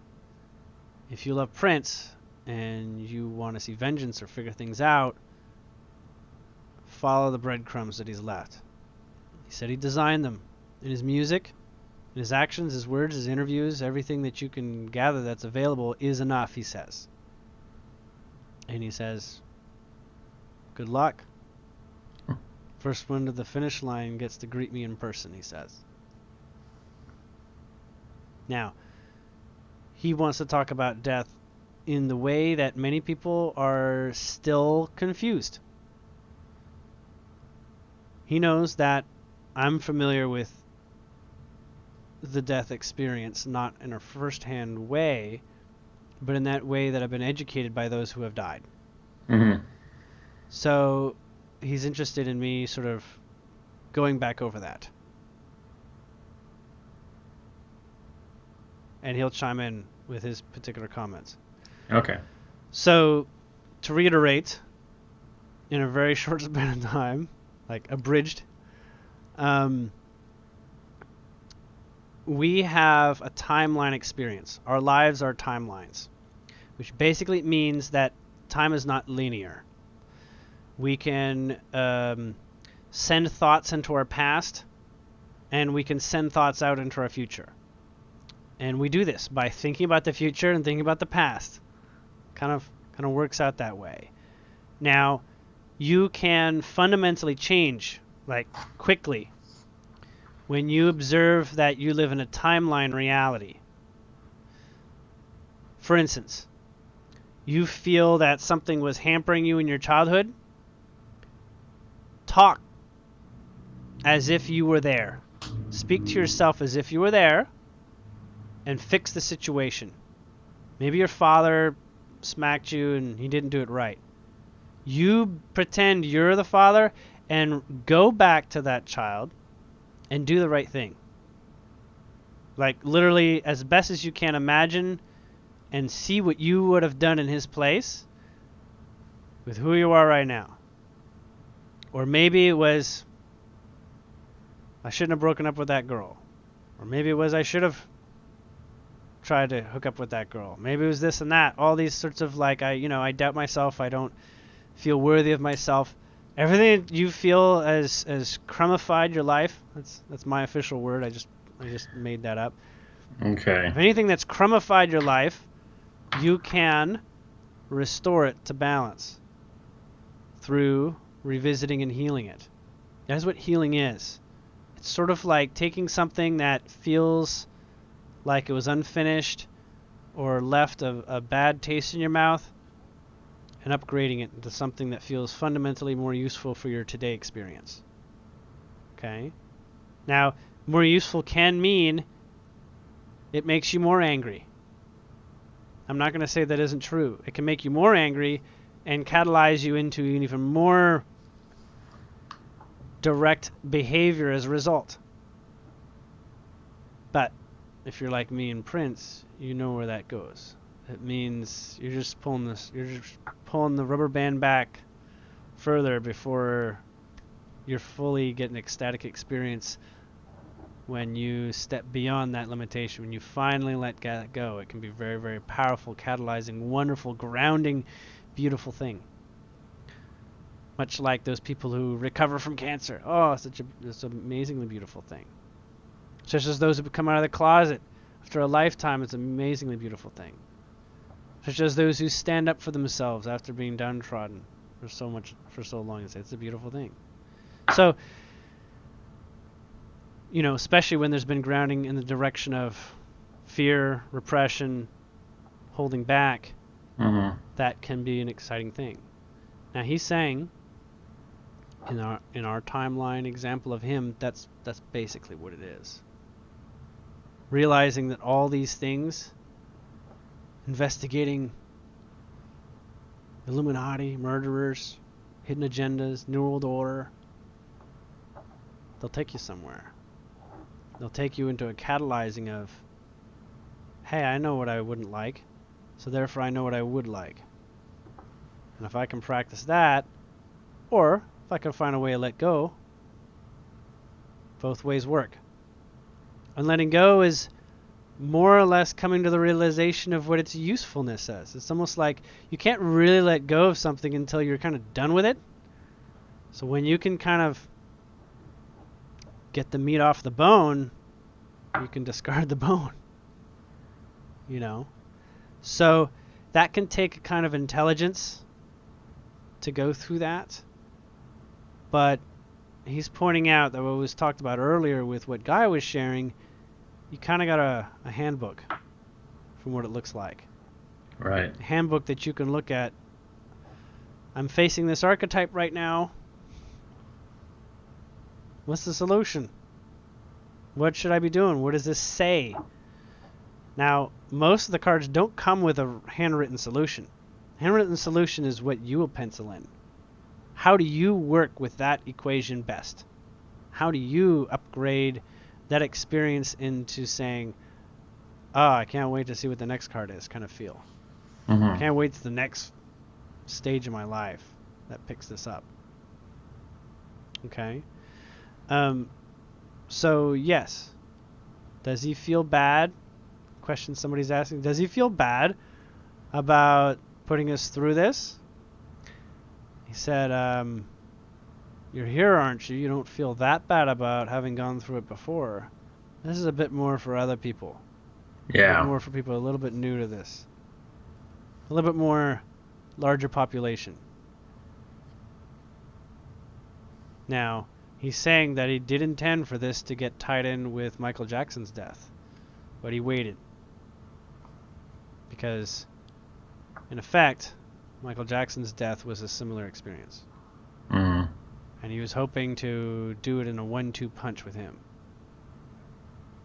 if you love Prince and you want to see vengeance or figure things out, follow the breadcrumbs that he's left. He said he designed them in his music, in his actions, his words, his interviews. Everything that you can gather that's available is enough, he says. And he says, good luck. First one to the finish line gets to greet me in person, he says. Now, he wants to talk about death in the way that many people are still confused. He knows that I'm familiar with the death experience, not in a first-hand way, but in that way that I've been educated by those who have died. Mm-hmm. So he's interested in me sort of going back over that. And he'll chime in with his particular comments. Okay. So, to reiterate, in a very short span of time, like abridged, we have a timeline experience. Our lives are timelines, which basically means that time is not linear. We can send thoughts into our past, and we can send thoughts out into our future. And we do this by thinking about the future and thinking about the past. Kind of works out that way. Now, you can fundamentally change, like, quickly, when you observe that you live in a timeline reality. For instance, you feel that something was hampering you in your childhood. Talk as if you were there. Speak to yourself as if you were there and fix the situation. Maybe your father smacked you and he didn't do it right. You pretend you're the father and go back to that child and do the right thing. Like, literally, as best as you can, imagine and see what you would have done in his place with who you are right now. Or maybe it was, I shouldn't have broken up with that girl. Or maybe it was, I should have tried to hook up with that girl. Maybe it was this and that. All these sorts of, like, I doubt myself. I don't feel worthy of myself. Everything that you feel as crumified your life. That's my official word. I just made that up. Okay. If anything that's crumified your life, you can restore it to balance through revisiting and healing it. That's what healing is. It's sort of like taking something that feels like it was unfinished or left a bad taste in your mouth and upgrading it into something that feels fundamentally more useful for your today experience. Okay? Now, more useful can mean it makes you more angry. I'm not going to say that isn't true. It can make you more angry and catalyze you into an even more direct behavior as a result. But if you're like me and Prince, you know where that goes. It means you're just pulling the rubber band back further before you're fully getting ecstatic experience. When you step beyond that limitation, when you finally let that go, it can be very, very powerful, catalyzing, wonderful, grounding, beautiful thing. Much like those people who recover from cancer. Oh, it's an amazingly beautiful thing. Such as those who come out of the closet after a lifetime, it's an amazingly beautiful thing. Such as those who stand up for themselves after being downtrodden for so long. It's a beautiful thing. So, especially when there's been grounding in the direction of fear, repression, holding back, that can be an exciting thing. Now he's saying, in our timeline example of him, that's basically what it is. Realizing that all these things, investigating Illuminati, murderers, hidden agendas, New World Order, they'll take you somewhere. They'll take you into a catalyzing of, hey, I know what I wouldn't like, so therefore I know what I would like. And if I can practice that, or if I can find a way to let go, both ways work. And letting go is more or less coming to the realization of what its usefulness is. It's almost like you can't really let go of something until you're kind of done with it. So when you can kind of get the meat off the bone, you can discard the bone. So that can take a kind of intelligence to go through that. But he's pointing out that what was talked about earlier with what Gaia was sharing, you kind of got a handbook from what it looks like. Right. A handbook that you can look at. I'm facing this archetype right now. What's the solution? What should I be doing? What does this say? Now, most of the cards don't come with a handwritten solution. Handwritten solution is what you will pencil in. How do you work with that equation best? How do you upgrade that experience into saying, I can't wait to see what the next card is, kind of feel. I can't wait to the next stage of my life that picks this up. Okay? So, yes. Does he feel bad? Question somebody's asking. Does he feel bad about putting us through this? He said, you're here, aren't you? You don't feel that bad about having gone through it before. This is a bit more for other people. Yeah. A bit more for people a little bit new to this. A little bit more larger population. Now, he's saying that he did intend for this to get tied in with Michael Jackson's death. But he waited. Because, in effect, Michael Jackson's death was a similar experience. And he was hoping to do it in a 1-2 punch with him.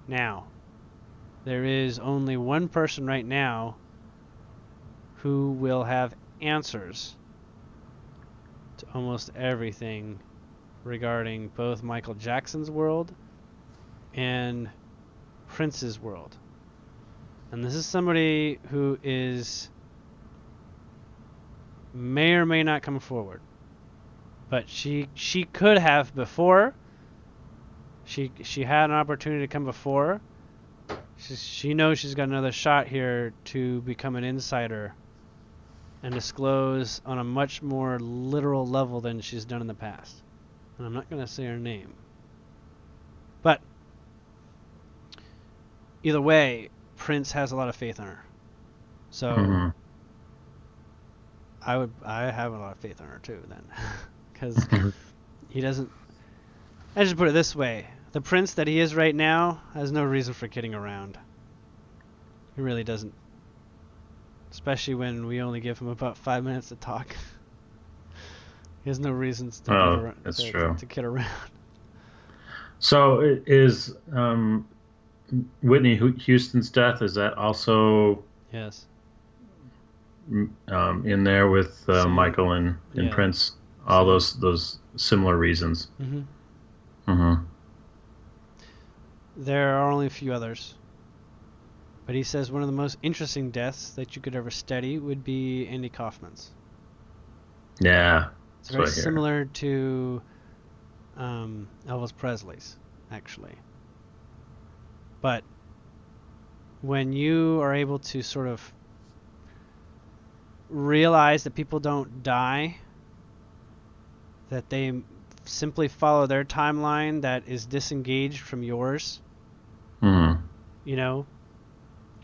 Now, there is only one person right now who will have answers to almost everything regarding both Michael Jackson's world and Prince's world. And this is somebody who may or may not come forward. But she could have before. She had an opportunity to come before. She knows she's got another shot here to become an insider and disclose on a much more literal level than she's done in the past. And I'm not going to say her name. But either way, Prince has a lot of faith in her. So I have a lot of faith in her too then. Because he doesn't... I just put it this way. The Prince that he is right now has no reason for kidding around. He really doesn't. Especially when we only give him about 5 minutes to talk. He has no reasons to kid around. So is Whitney Houston's death, is that also yes in there with Michael and Prince? All those similar reasons. Mm-hmm. There are only a few others. But he says one of the most interesting deaths that you could ever study would be Andy Kaufman's. Yeah, It's that's very what I hear. similar to Elvis Presley's, actually. But when you are able to sort of realize that people don't die, that they simply follow their timeline that is disengaged from yours, Mm-hmm. you know,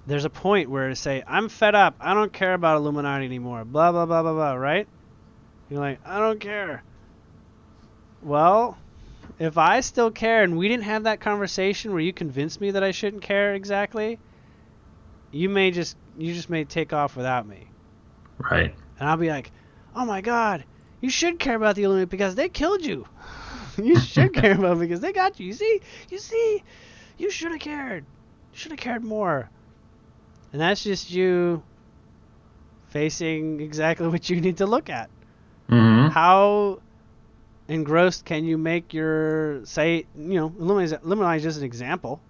there's a point where say, I'm fed up. I don't care about Illuminati anymore. Blah, blah, blah, blah, blah, right? You're like, I don't care. Well, if I still care and we didn't have that conversation where you convinced me that I shouldn't care exactly, you just may take off without me. Right. And I'll be like, oh my God, you should care about the Illuminati because they killed you. You should care about them because they got you. You see, you should have cared. You should have cared more. And that's just you facing exactly what you need to look at. Mm-hmm. How engrossed can you make your, say, Illuminati is just an example.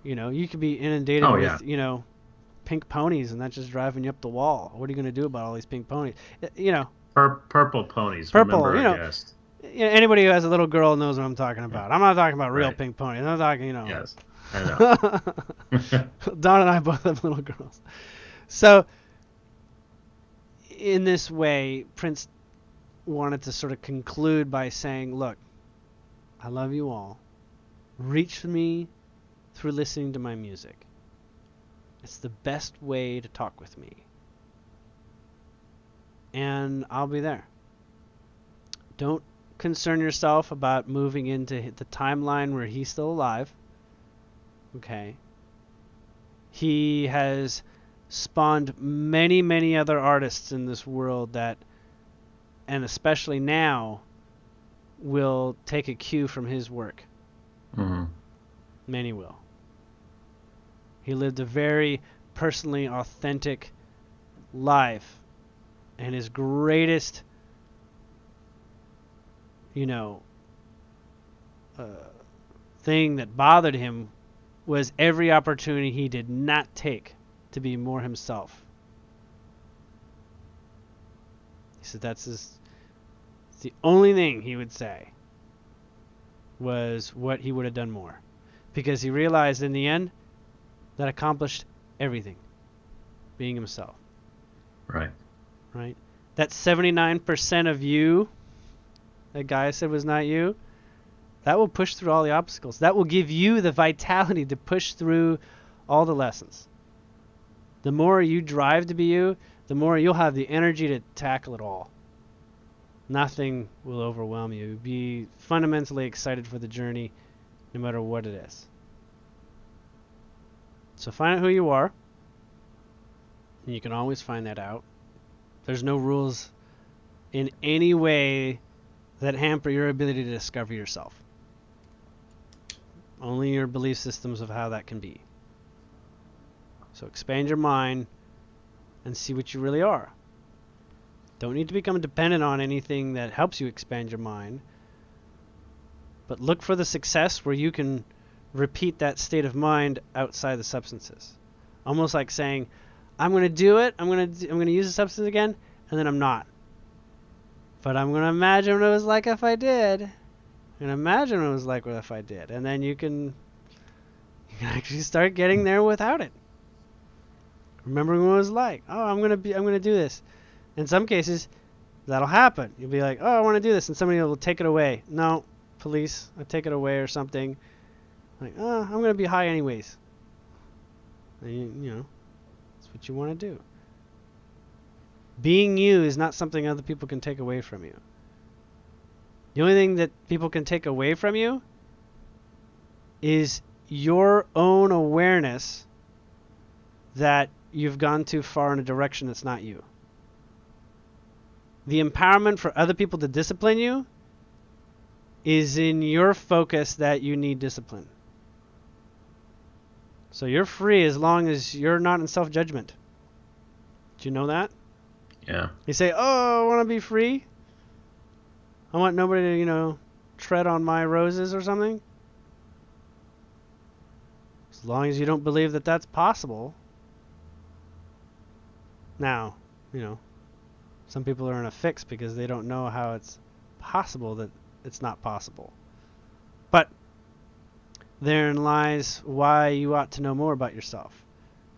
You could be inundated Oh, with, yeah. pink ponies and that's just driving you up the wall. What are you going to do about all these pink ponies? Purple ponies. Purple, Remember our guest. anybody who has a little girl knows what I'm talking Yeah. about. I'm not talking about real Right. pink ponies. I'm talking, Yes. I know. Don and I both have little girls. So, in this way, Prince wanted to sort of conclude by saying, look, I love you all. Reach for me through listening to my music. It's the best way to talk with me. And I'll be there. Don't concern yourself about moving into the timeline where he's still alive. Okay. He has spawned many, many other artists in this world that, and especially now, will take a cue from his work. Mm-hmm. Many will. He lived a very personally authentic life, and his greatest, thing that bothered him was every opportunity he did not take to be more himself. He said it's the only thing he would say was what he would have done more. Because he realized in the end that accomplished everything. Being himself. Right. Right? That 79% of you that Gaia said was not you, that will push through all the obstacles. That will give you the vitality to push through all the lessons. The more you drive to be you, the more you'll have the energy to tackle it all. Nothing will overwhelm you. Be fundamentally excited for the journey, no matter what it is. So find out who you are. And you can always find that out. There's no rules in any way that hamper your ability to discover yourself. Only your belief systems of how that can be. So expand your mind and see what you really are. Don't need to become dependent on anything that helps you expand your mind. But look for the success where you can repeat that state of mind outside the substances. Almost like saying, I'm going to do it, I'm going to use the substance again, and then I'm not. But I'm going to imagine what it was like if I did. I'm going to imagine what it was like if I did. And then you can actually start getting there without it. Remembering what it was like. Oh, I'm going to do this. In some cases, that'll happen. You'll be like, oh, I want to do this, and somebody will take it away. No, police, I take it away or something. Like, oh, I'm going to be high anyways. And that's what you want to do. Being you is not something other people can take away from you. The only thing that people can take away from you is your own awareness that you've gone too far in a direction that's not you. The empowerment for other people to discipline you is in your focus that you need discipline. So you're free as long as you're not in self-judgment. Do you know that? Yeah. You say, oh, I want to be free. I want nobody to, tread on my roses or something? As long as you don't believe that that's possible. Now, some people are in a fix because they don't know how it's possible that it's not possible. But therein lies why you ought to know more about yourself.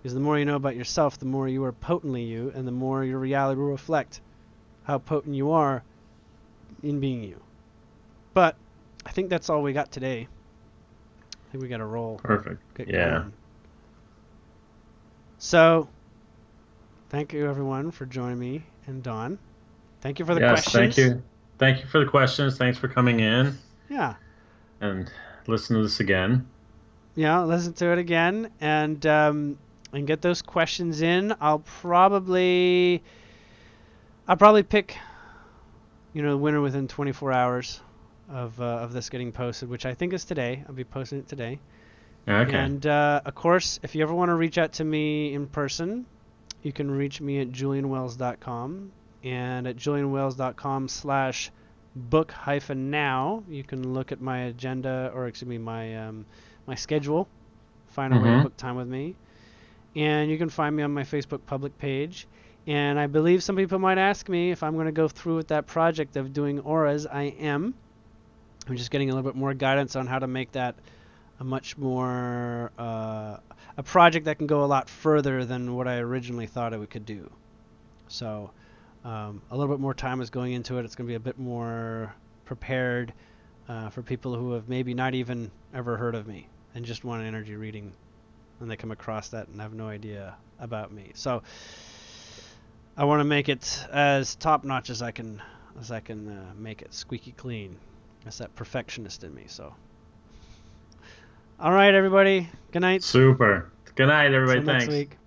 Because the more you know about yourself, the more you are potently you, and the more your reality will reflect how potent you are in being you. But I think that's all we got today. I think we got to roll. Perfect. Get Yeah. going. So, thank you everyone for joining me and Dawn. Thank you for the Yes, questions. thank you. Thank you for the questions. Thanks for coming in Yeah. and listen to this again. Yeah, listen to it again and get those questions in. I'll probably pick the winner within 24 hours of this getting posted, which I think is today. I'll be posting it today. Okay. And of course, if you ever want to reach out to me in person, you can reach me at julianwells.com, and at julianwells.com/book-now you can look at my agenda, or excuse me, my schedule, find a way to book time with me. And you can find me on my Facebook public page. And I believe some people might ask me if I'm going to go through with that project of doing auras. I am. I'm just getting a little bit more guidance on how to make that a much more a project that can go a lot further than what I originally thought we could do. So a little bit more time is going into it. It's going to be a bit more prepared for people who have maybe not even ever heard of me and just want an energy reading, and they come across that and have no idea about me. So I want to make it as top notch as I can make it, squeaky clean. That's that perfectionist in me. So, all right, everybody. Good night. Super. Good night, everybody. Till next Thanks. week.